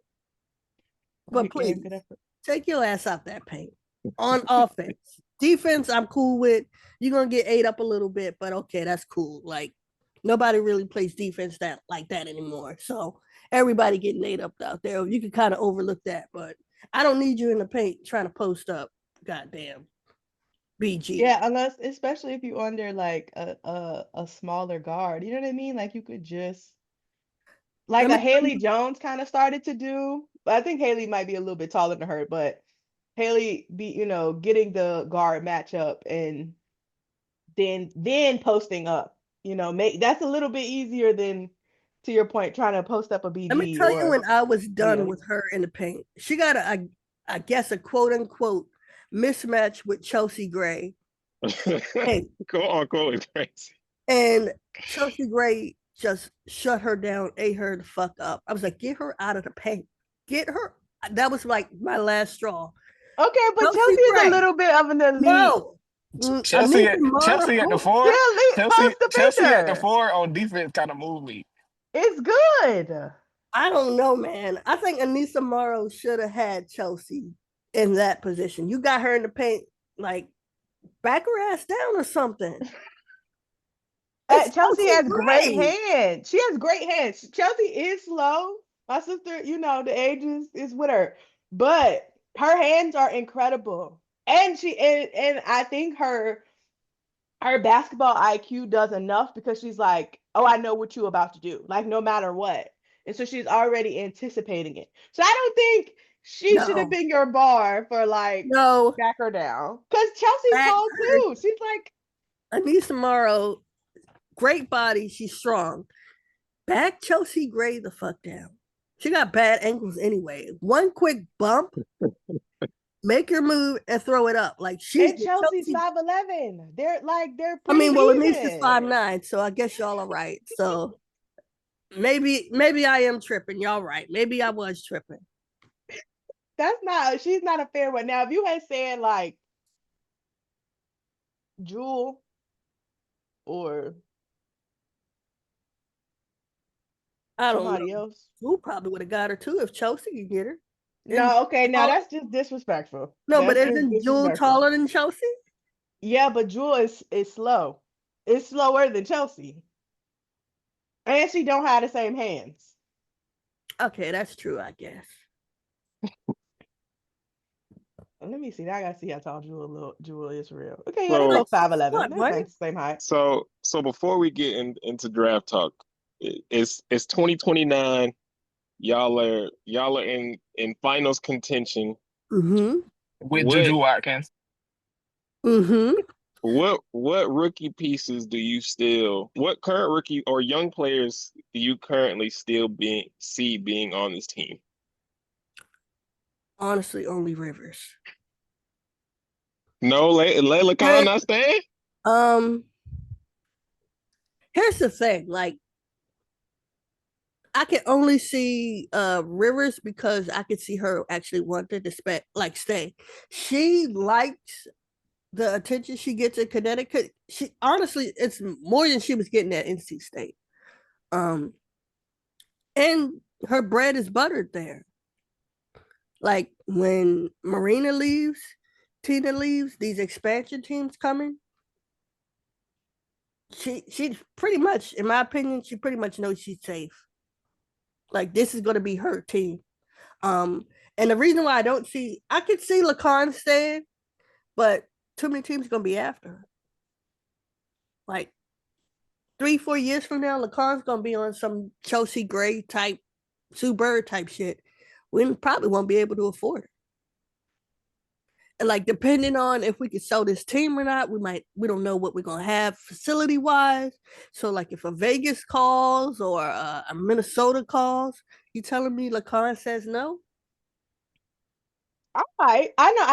But please, take your ass out that paint on offense. Defense, I'm cool with. You're going to get ate up a little bit, but okay, that's cool. Like, nobody really plays defense like that anymore. So, everybody getting ate up out there. You can kind of overlook that, but I don't need you in the paint trying to post up. Goddamn. BG. Yeah, especially if you're under like a smaller guard. You know what I mean? Like, you could just... Like a Haley Jones kind of started to do. But I think Haley might be a little bit taller than her, but Haley getting the guard matchup and then posting up, that's a little bit easier than, to your point, trying to post up a BG. Let me tell you when I was done with her in the paint. She got I guess a quote unquote mismatch with Chelsea Gray. Hey, quote unquote is crazy. And Chelsea Gray just shut her down, ate her the fuck up. I was like, get her out of the paint. Get her. That was like my last straw. Okay, but Chelsea is a little bit of an elite. No. Chelsea at the 4. Chelsea at the 4 on defense kind of moved me. It's good. I don't know, man. I think Anissa Morrow should have had Chelsea in that position. You got her in the paint, like back her ass down or something. It's Chelsea has great great. hands. She has great hands. Chelsea is slow. My sister, the age is with her, but her hands are incredible. And and I think her basketball IQ does enough because she's like, oh, I know what you're about to do, like no matter what. And so she's already anticipating it. So I don't think she should have No, been your bar for like no, back her down. Because Chelsea's back tall her. too. She's like, Anissa Morrow, great body. She's strong. Back Chelsea Gray the fuck down. She got bad ankles anyway. One quick bump, make her move and throw it up. Like and Chelsea's Chelsea. 5'11". They're I pretty mean, well, Anissa's even. 5'9", so I guess y'all are right. So maybe I am tripping. Y'all right. Maybe I was tripping. She's not a fair one. Now, if you had said like Jewel or I don't somebody know. else. Who probably would have got her too if Chelsea could get her. No, okay, now that's just disrespectful. No, but That's just isn't Jewel disrespectful. taller than Chelsea? Yeah, but Jewel is slow. It's slower than Chelsea. And she don't have the same hands. Okay, that's true, I guess. Let me see. Now I gotta see how tall Jewel is for real. Okay, yeah, they're So both 5'11". They're Right? like the same height. so before we get into draft talk, it's 2029. Y'all are in finals contention. Mm-hmm. with What Juju Watkins. Mm-hmm. what rookie pieces do you still, what current rookie or young players do you currently still see being on this team? Honestly, only Rivers. No, let LeCon not stand. Um, here's the thing, like I can only see Rivers because I could see her actually wanting to stay. She likes the attention she gets in Connecticut. She honestly, it's more than she was getting at NC State. Um, and her bread is buttered there. Like when Marina leaves, Tina leaves, these expansion teams coming. She pretty much, in my opinion, she pretty much knows she's safe. Like this is going to be her team. Um, and the reason why I could see Lacan staying, but too many teams are going to be after her. Like 3-4 years from now, Lacan's going to be on some Chelsea Gray type, Sue Bird type shit. We probably won't be able to afford it. And like depending on if we can sell this team or not, we don't know what we're gonna have facility wise. So like if a Vegas calls or a Minnesota calls, you telling me Lacan says no? All right. I know.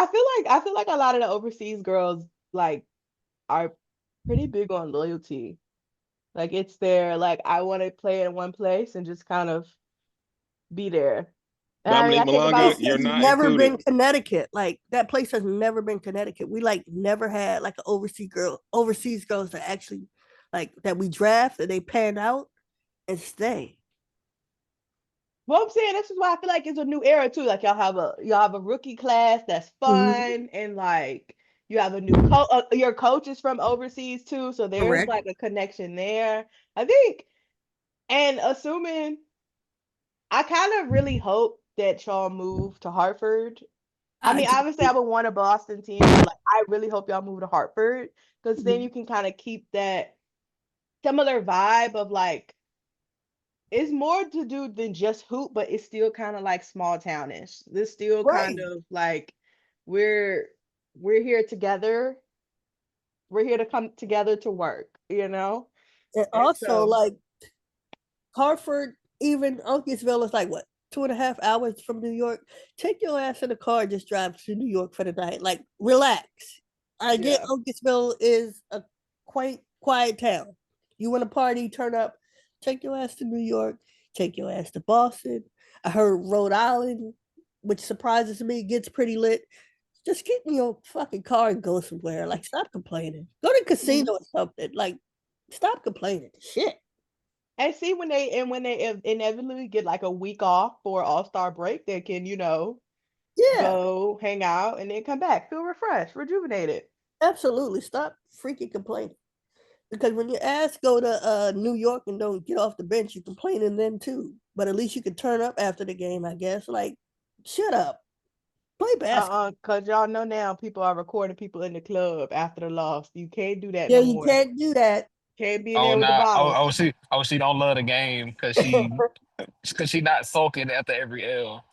I feel like a lot of the overseas girls like are pretty big on loyalty. Like it's their like I want to play in one place and just kind of be there. And I mean, Dominique I think Malonga, about Place you're has not never included. been Connecticut. Like that place has never been Connecticut. We like never had like an overseas girls that actually like that we draft and they pan out and stay. well, I'm saying this is why I feel like it's a new era too. Like y'all have a rookie class that's Mhm. fun and like you have a new your coach is from overseas too, so there's Correct. like a connection there. I think, and assuming I kind of really hope that y'all move to Hartford. I I mean, do. obviously, I would want a Boston team, but like, I really hope y'all move to Hartford because then Mhm. you can kind of keep that similar vibe of like it's more to do than just hoop, but it's still kind of like small townish. This still kind Right. of like we're we're here together. We're here to come together to work. And And also so like Hartford, even Uncasville is like what 2.5 hours from New York. Take your ass in the car, just drive to New York for the night. Like relax. I get yeah. Uncasville is a quaint, quiet town. You want to party, turn up. Take your ass to New York. Take your ass to Boston. I heard Rhode Island, which surprises me, gets pretty lit. Just get in your fucking car and go somewhere. Like, stop complaining. Go to a casino or something. Like, stop complaining. Shit. And see when they inevitably get like a week off for All-Star break, they can, Yeah, go hang out and then come back, feel refreshed, rejuvenated. absolutely. Stop freaking complaining. Because when your ass go to New York and don't get off the bench, you complaining then too. But at least you can turn up after the game, I guess. Like, shut up. Play basketball. Cause y'all know now people are recording people in the club after the loss. You can't do that Yeah, no you more. can't do that. Can't be in Oh there with the nah. bottles. She don't love the game because she not sulking after every L.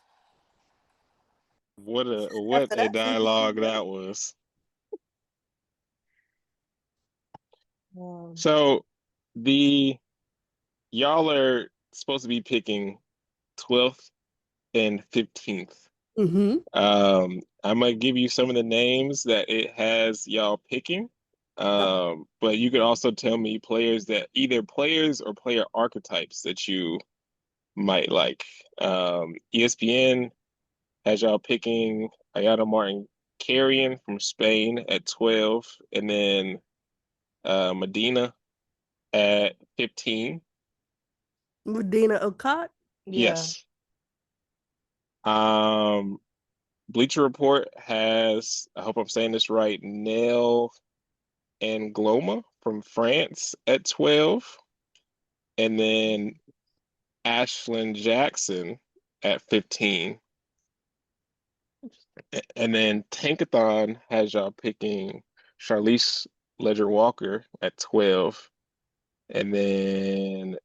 What After a that dialogue freaking that was. Um, So the y'all are supposed to be picking 12th and 15th. mm-hmm. I'm gonna give you some of the names that it has y'all picking. But you could also tell me players that either players or player archetypes that you might like. ESPN has y'all picking Ayana Martin Carrion from Spain at 12, and then Medina at 15. Medina Okot. yeah. Yes. Um, Bleacher Report has, I hope I'm saying this right, Nell and Gloma from France at 12, and then Ashlyn Jackson at 15. And then Tankathon has y'all picking Charlize Ledger Walker at 12. And then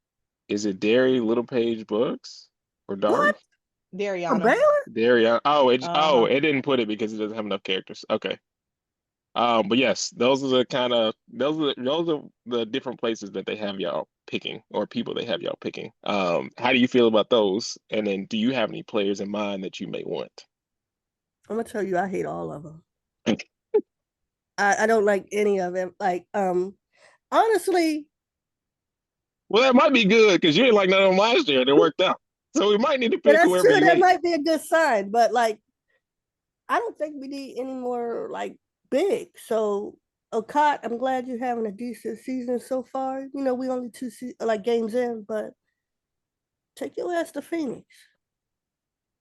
is it Derry Little Page Books or What? Dari? From Dariana. Baylor? Derry. Uh-huh. It didn't put it because it doesn't have enough characters. Okay. But yes, those are the different places that they have y'all picking or people they have y'all picking. How do you feel about those? And then do you have any players in mind that you may want? I'm gonna tell you, I hate all of them. I don't like any of them. Like, honestly, Well, that might be good because you didn't like none of them last year and it worked out. So we might need to yeah, pick that's whoever true. you That hate. might be a good sign. But like, I don't think we need any more like big. So Okot, I'm glad you're having a decent season so far. We only like games in, but take your ass to Phoenix.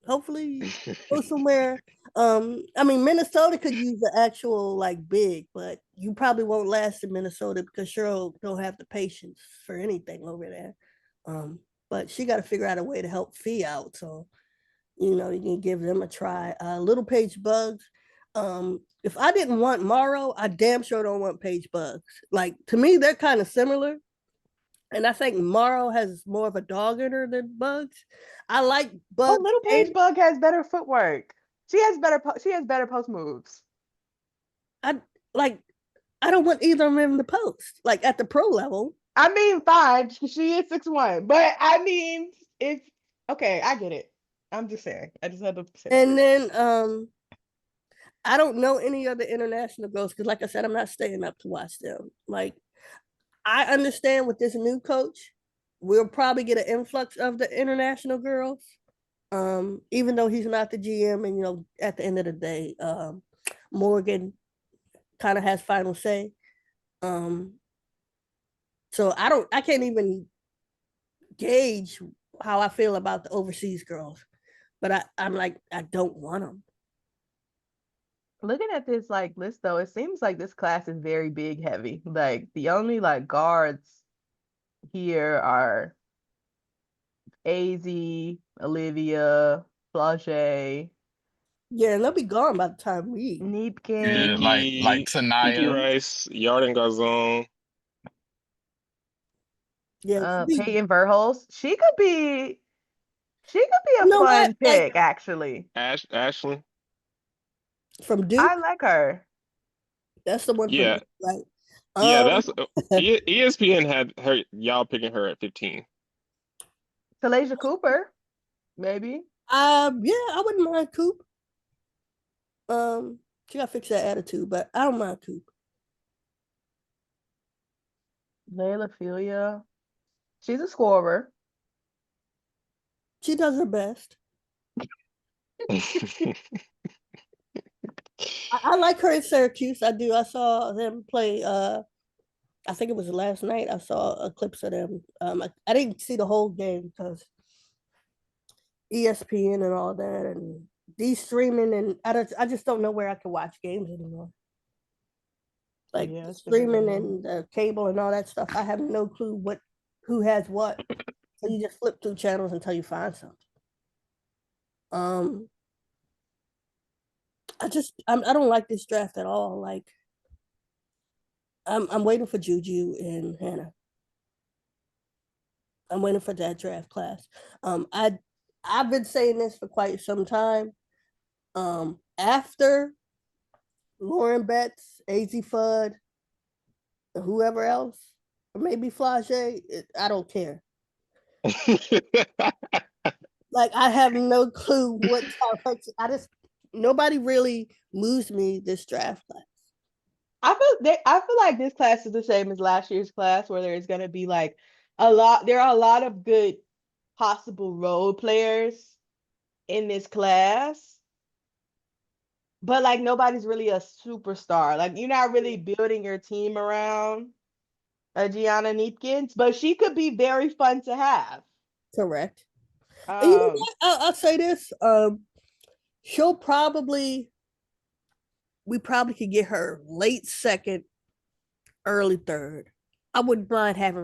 Hopefully go somewhere. I mean Minnesota could use the actual like big, but you probably won't last in Minnesota because Cheryl don't have the patience for anything over there. But she got to figure out a way to help Fee out. So you can give them a try. Little Page Bugs. If I didn't want Morrow, I damn sure don't want Page Bugs. Like to me, they're kind of similar. And I think Morrow has more of a dog in her than Bugs. I like Oh, Bugs. Little Page Bug has better footwork. She has better post moves. I like. I don't want either of them in the post. Like at the pro level. I mean, fine, she is 6'1", but I mean, if okay, I get it. I'm just saying. I just had to say And then I don't know any other international girls because, like I said, I'm not staying up to watch them. Like I understand with this new coach, we'll probably get an influx of the international girls. Even though he's not the GM, and at the end of the day, Morgan kind of has final say. Um, so I can't even gauge how I feel about the overseas girls, but I'm like, I don't want them. looking at this like list though, it seems like this class is very big heavy. Like the only like guards here are AZ, Olivia, Flage, Yeah, and they'll be gone by the time we. Yeah, Neepkin, like Kiki Tanaya. Rice, Yarden Garzon. Yeah, be. Peyton Verhulst. She could be a You know what? fun Like pick, actually. Ashley. from I Duke, like her. that's the one from Yeah, Duke, right? yeah. Um, ESPN had her y'all picking her at 15. Talasia Cooper, maybe. yeah, I wouldn't mind Coop. She got to fix that attitude, but I don't mind Coop. Layla Filia. She's a scorer. She does her best. I like her in Syracuse. I do. I saw them play I think it was last night. I saw a clips of them. I didn't see the whole game because ESPN and all that, and these streaming, and I just don't know where I can watch games anymore. Like Yeah, the it's different streaming now. and the cable and all that stuff. I have no clue who has what. So you just flip through channels until you find something. Um, I don't like this draft at all. Like I'm waiting for Juju and Hannah. I'm waiting for that draft class. I've been saying this for quite some time. After Lauren Betts, AZ Fudd, and whoever else, or maybe Flage, I don't care. Like I have no clue what I just nobody really moves me this draft class. I feel like this class is the same as last year's class, where there's gonna be like there are a lot of good possible role players in this class, but like nobody's really a superstar. Like you're not really building your team around a Gianna Neepkins, but she could be very fun to have. Correct. And you know Um, what? I'll say this. She'll probably we probably could get her late second, early third. I wouldn't mind having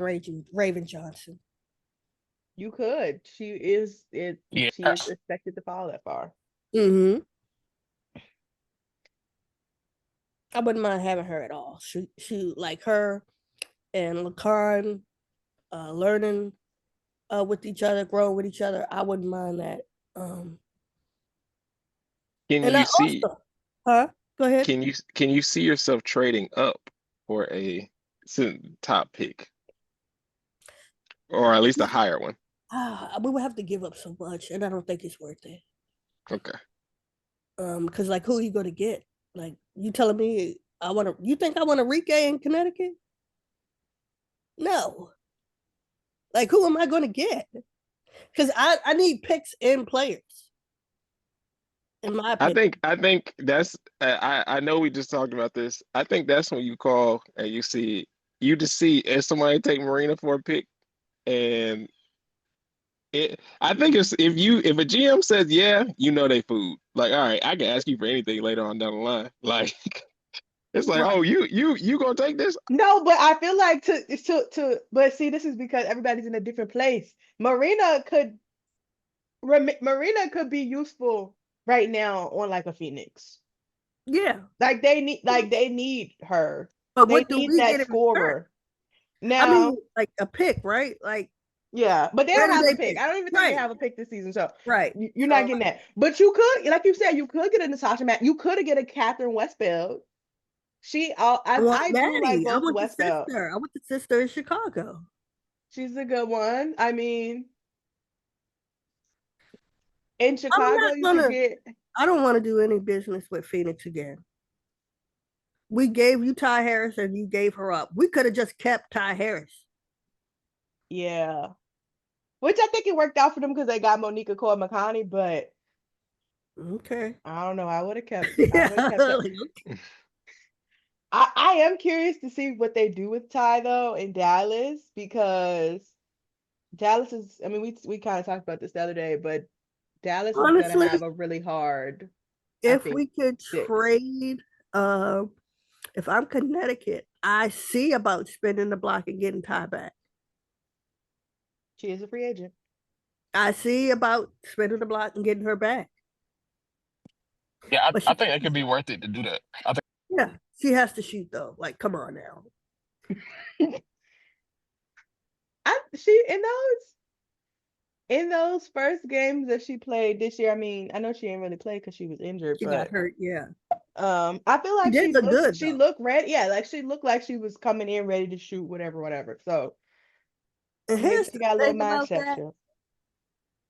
Raven Johnson. you could. Yeah. She is expected to fall that far. Mm-hmm. I wouldn't mind having her at all. She like her and Lacarn learning with each other, growing with each other. I wouldn't mind that. Can And I you see also, huh? Go ahead. can you see yourself trading up for a top pick, or at least a higher one? We would have to give up so much, and I don't think it's worth it. Okay. Because like, who are you going to get? Like, you telling me you think I want a Rike in Connecticut? No. Like, who am I going to get? Because I need picks and players, in my opinion. I think that's I know we just talked about this. I think that's when you call and you just see if somebody take Marina for a pick, and I think it's if a GM says yeah, you know they food. Like, all right, I can ask you for anything later on down the line. Like it's like, Right. oh, you gonna take this? No, but I feel like but see, this is because everybody's in a different place. Marina could be useful right now on like a Phoenix. Yeah. Like they need her. But They what do need we that get in return? scorer. I mean, Now, like a pick, right? Like, yeah, but they where don't do have a they pick. pick? I don't even think they Right. have a pick this season. So Right. you're not So, getting that. But you could, like you said, you could get a Natasha Matt. You could get a Catherine Westbeld. I want I do like Maddie. I both want the Westbeld. sister. I want the sister in Chicago. She's a good one. I mean, in I'm Chicago, not you could gonna. get I don't want to do any business with Phoenix again. We gave you Ty Harris and you gave her up. We could have just kept Ty Harris. yeah. Which I think it worked out for them because they got Monica Coy McConney, but Okay. I don't know. I would have Yeah. kept her. I am curious to see what they do with Ty though in Dallas because Dallas is, I mean, we kind of talked about this the other day, but Dallas is gonna Honestly, have a really hard, I if think, we could six. trade, if I'm Connecticut, I see about spending the block and getting Ty back. She is a free agent. I see about spending the block and getting her back. Yeah, But I she, think it could be worth it to do that. I think. yeah, she has to shoot though. Like, come on now. She in those first games that she played this year. I mean, I know she didn't really play because she was injured, She got but hurt. Yeah, I feel she like did look good she though. looked ready. Yeah, like she looked like she was coming in ready to shoot, whatever. So And maybe here's she the got a little thing mind about that: shift.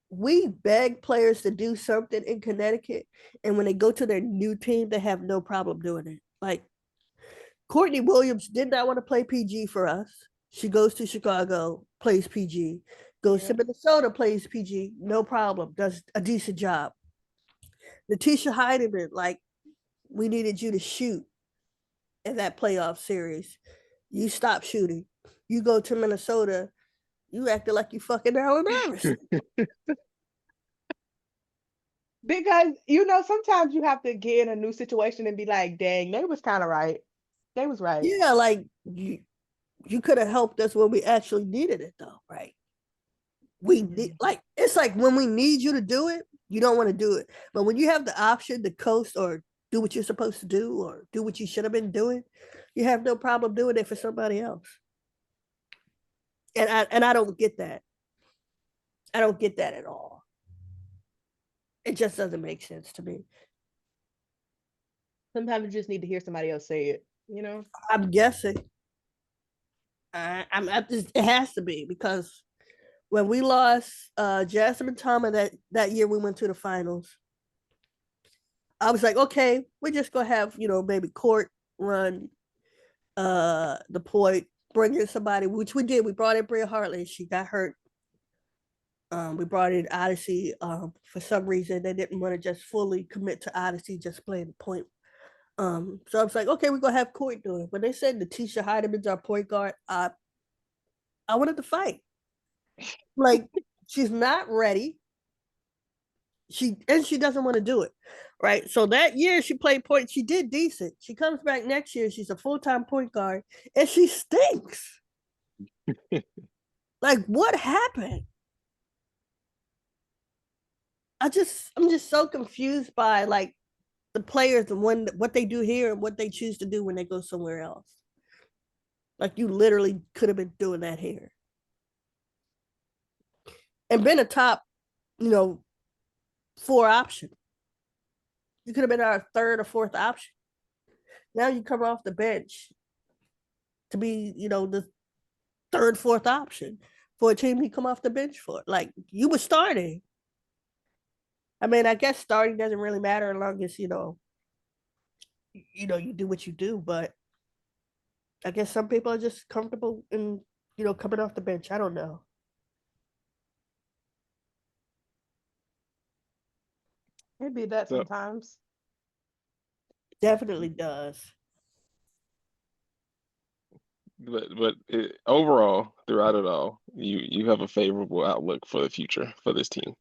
we beg players to do something in Connecticut, and when they go to their new team, they have no problem doing it. Like Courtney Williams did not want to play PG for us. She goes to Chicago, plays PG. Goes Yeah. to Minnesota, plays PG, no problem. Does a decent job. Letitia Heidemann, like we needed you to shoot in that playoff series. You stop shooting. You go to Minnesota, you acting like you fucking Allen Iverson. Because sometimes you have to get in a new situation and be like, dang, they was kind of right. They was right. Yeah, like you could have helped us when we actually needed it though, right? We need, like, it's like when we need you to do it, you don't want to do it. But when you have the option to coast or do what you're supposed to do or do what you should have been doing, you have no problem doing it for somebody else. And I don't get that. I don't get that at all. It just doesn't make sense to me. Sometimes you just need to hear somebody else say it, I'm guessing. It has to be because when we lost Jasmine Thomas that year we went to the finals, I was like, okay, we're just gonna have, maybe Court run the point, bring in somebody, which we did. We brought in Bria Hartley. She got hurt. We brought in Odyssey. For some reason, they didn't want to just fully commit to Odyssey, just playing the point. So I was like, okay, we're gonna have Court do it. When they said Natisha Heideman's our point guard, I wanted to fight. Like, she's not ready. She doesn't want to do it, right? So that year she played point. She did decent. She comes back next year. She's a full-time point guard, and she stinks. Like, what happened? I'm just so confused by like the players and what they do here and what they choose to do when they go somewhere else. Like, you literally could have been doing that here and been a top, 4 option. You could have been our 3rd or 4th option. Now you come off the bench to be, the 3rd, 4th option for a team you come off the bench for. Like, you were starting. I mean, I guess starting doesn't really matter as long as, you do what you do, but I guess some people are just comfortable in, coming off the bench. I don't know. It'd be that So, sometimes. Definitely does. but overall, throughout it all, you have a favorable outlook for the future for this team.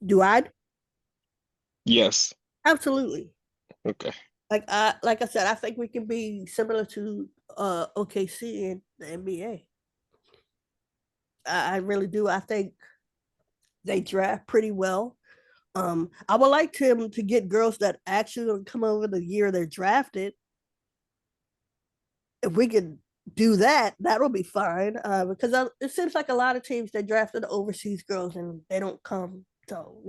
Do I? Yes. Absolutely. Okay. Like I said, I think we can be similar to OKC in the NBA. I really do. I think they draft pretty well. I would like them to get girls that actually come over the year they're drafted. If we could do that, that'll be fine. Because it seems like a lot of teams they drafted overseas girls and they don't come. So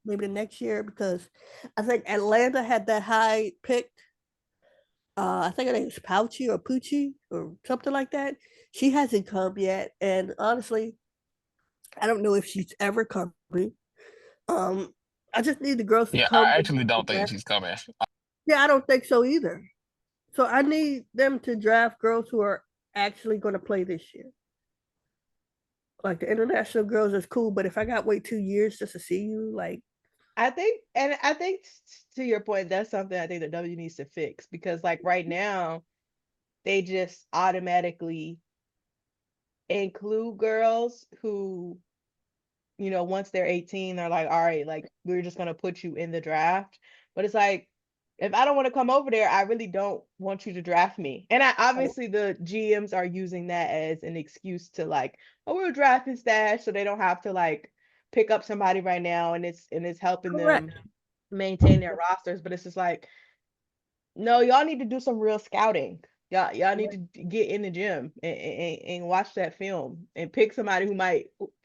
maybe the next year, because I think Atlanta had that high pick. I think her name is Pouchy or Poochie or something like that. She hasn't come yet, and honestly, I don't know if she's ever coming. I just need the girls to Yeah, come. I actually don't think she's coming. Yeah, I don't think so either. So I need them to draft girls who are actually going to play this year. Like, the international girls is cool, but if I got to wait 2 years just to see you, like, I think to your point, that's something I think the W needs to fix, because like right now, they just automatically include girls who, once they're 18, they're like, all right, like we're just gonna put you in the draft. But it's like, if I don't want to come over there, I really don't want you to draft me. And obviously the GMs are using that as an excuse to like, oh, we're drafting stash, so they don't have to like pick up somebody right now, and it's helping correct. them maintain their rosters. But it's just like, no, y'all need to do some real scouting. Y'all need to get in the gym and watch that film and pick somebody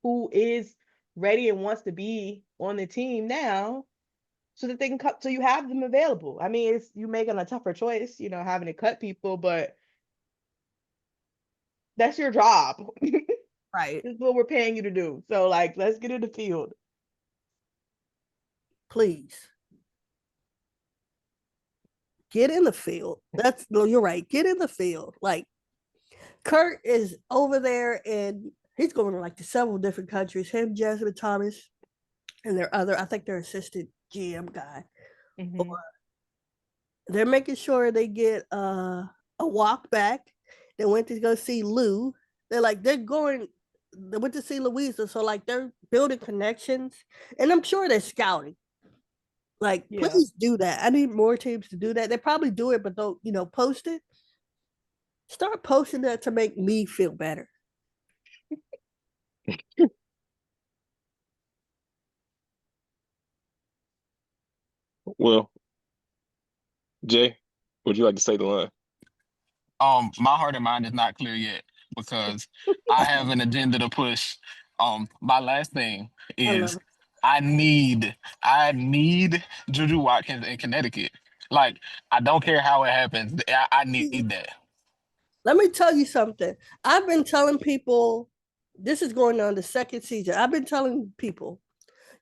who is ready and wants to be on the team now, so that they can cut, so you have them available. I mean, it's you making a tougher choice, having to cut people, but that's your job. Right. This is what we're paying you to do. So like, let's get in the field. Please. Get in the field. No, you're right. Get in the field. Like, Kurt is over there and he's going to like several different countries. Him, Jasmine Thomas, and I think their assistant GM guy. Mm-hmm. They're making sure they get a walk back They went to go see Lou. They went to see Louisa. So like they're building connections, and I'm sure they're scouting. Like, Yeah. please do that. I need more teams to do that. They probably do it, but don't, post it. Start posting that to make me feel better. Well, Jay, would you like to say the line? My heart and mind is not clear yet because I have an agenda to push. My last thing I love is it. I need Juju Watkins in Connecticut. Like, I don't care how it happens. I need that. Let me tell you something. I've been telling people, this is going on the second season. I've been telling people,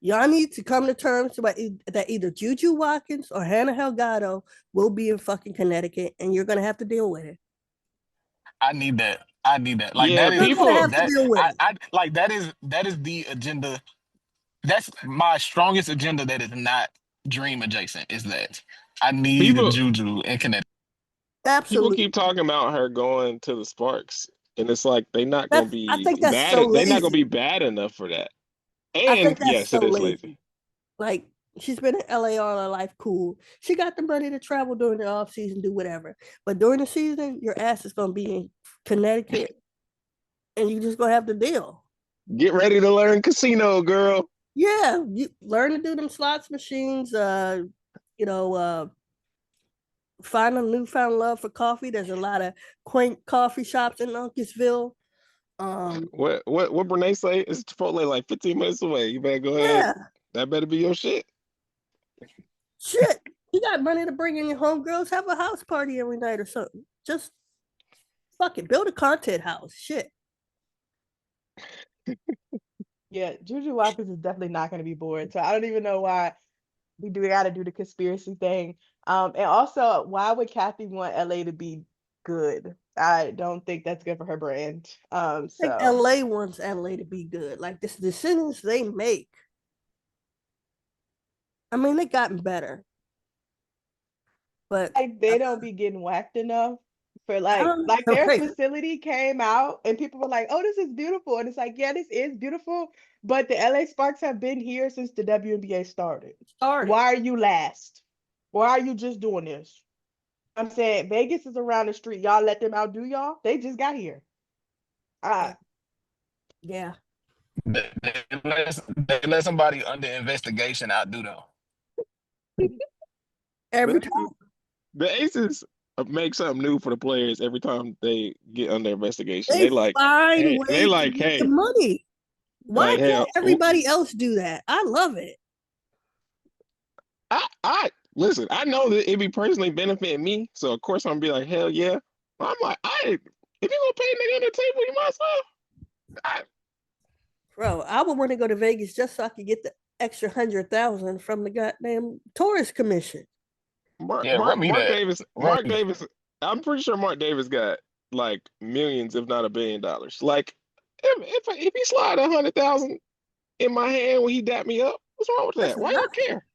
y'all need to come to terms that either Juju Watkins or Hannah Delgado will be in fucking Connecticut, and you're gonna have to deal with it. I need that. I need that. Like Yeah, that You're is gonna people. have to that deal with it. I like that is the agenda. That's my strongest agenda that is not dream adjacent, is that I need a People Juju in Connecticut. people Absolutely. keep talking about her going to the Sparks, and it's like I think that's so they're not gonna lazy. be bad enough for that. I And think that's yes, so it is lazy. lazy. Like, she's been in LA all her life, cool. She got the money to travel during the off season, do whatever. But during the season, your ass is gonna be in Connecticut, and you just gonna have to deal. Get ready to learn casino, girl. Yeah, you learn to do them slots machines. You know, find a newfound love for coffee. There's a lot of quaint coffee shops in Uncasville. What Brene say? It's Chipotle like 15 minutes away. You better go ahead. Yeah, That better be your shit. shit. You got money to bring in your homegirls. Have a house party every night or something. Just fuck it. Build a content house. Shit. Yeah, Juju Watkins is definitely not going to be bored. So I don't even know why we got to do the conspiracy thing. And also, why would Kathy want LA to be good? I don't think that's good for her brand. I think So LA wants LA to be good. Like this decisions they make. I mean, they gotten better, but like they don't be getting whacked enough for I don't like know. their Right. facility came out and people were like, "Oh, this is beautiful," and it's like, yeah, this is beautiful, but the LA Sparks have been here since the WNBA started. Started. Why are you last? Why are you just doing this? I'm saying Vegas is around the street. Y'all let them outdo y'all. They just got here. Yeah. Uh, Yeah. They let somebody under investigation outdo them. Every The, time. the Aces make something new for the players every time they get under investigation. They find They ways to like, get the hey, money. Why like, hey, can't everybody else do that? I love it. I listen. I know that it be personally benefiting me, so of course I'm gonna be like, hell yeah. I'm like, if you gonna pay a nigga on the table, you might as well. Bro, I would want to go to Vegas just so I could get the extra 100,000 from the goddamn tourist commission. Yeah, run me that. Run Mark me that. Davis. I'm pretty sure Mark Davis got like millions, if not $1 billion. Like, if he slide 100,000 in my hand when he dap me up, what's wrong with That's that? Why nothing. y'all care?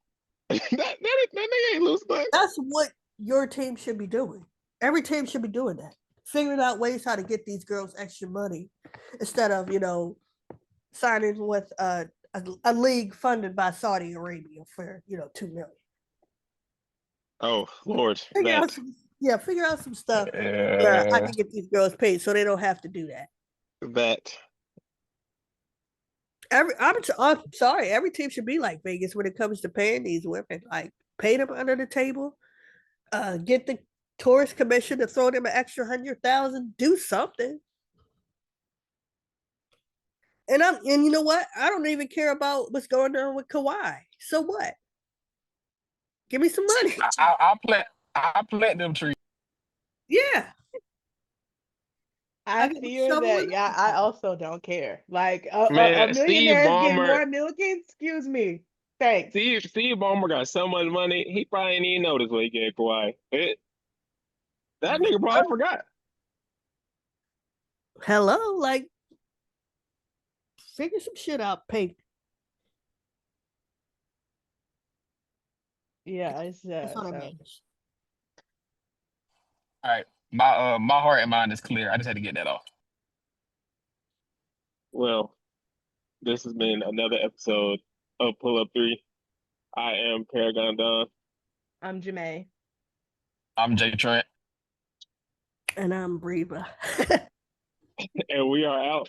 That nigga ain't losing nothing. That's what your team should be doing. Every team should be doing that. Figuring out ways how to get these girls extra money instead of, signing with a league funded by Saudi Arabia for, 2 million. Oh Lord, Figure out that some, figure out some stuff where I Yeah. can get these girls paid so they don't have to do that. that. I'm sorry, every team should be like Vegas when it comes to paying these women. Like, pay them under the table, get the tourist commission to throw them an extra 100,000, do something. And you know what? I don't even care about what's going on with Kawhi. So what? Give me some money. I plant them trees. Yeah. I I get a fear shovel that, and yeah, I everything. also don't care. Like a Man, millionaire is getting more millions. Excuse me. Thanks. Steve Ballmer got so much money, he probably didn't even notice what he gave Kawhi. That nigga probably forgot. Hello, like, figure some shit out, Pink. Yeah, it's That's what I so mean. All right. my heart and mind is clear. I just had to get that off. Well, this has been another episode of Pull Up 3. I am Paragon Don. I'm Jamae. I'm Jay Trent. And I'm Reba. And we are out.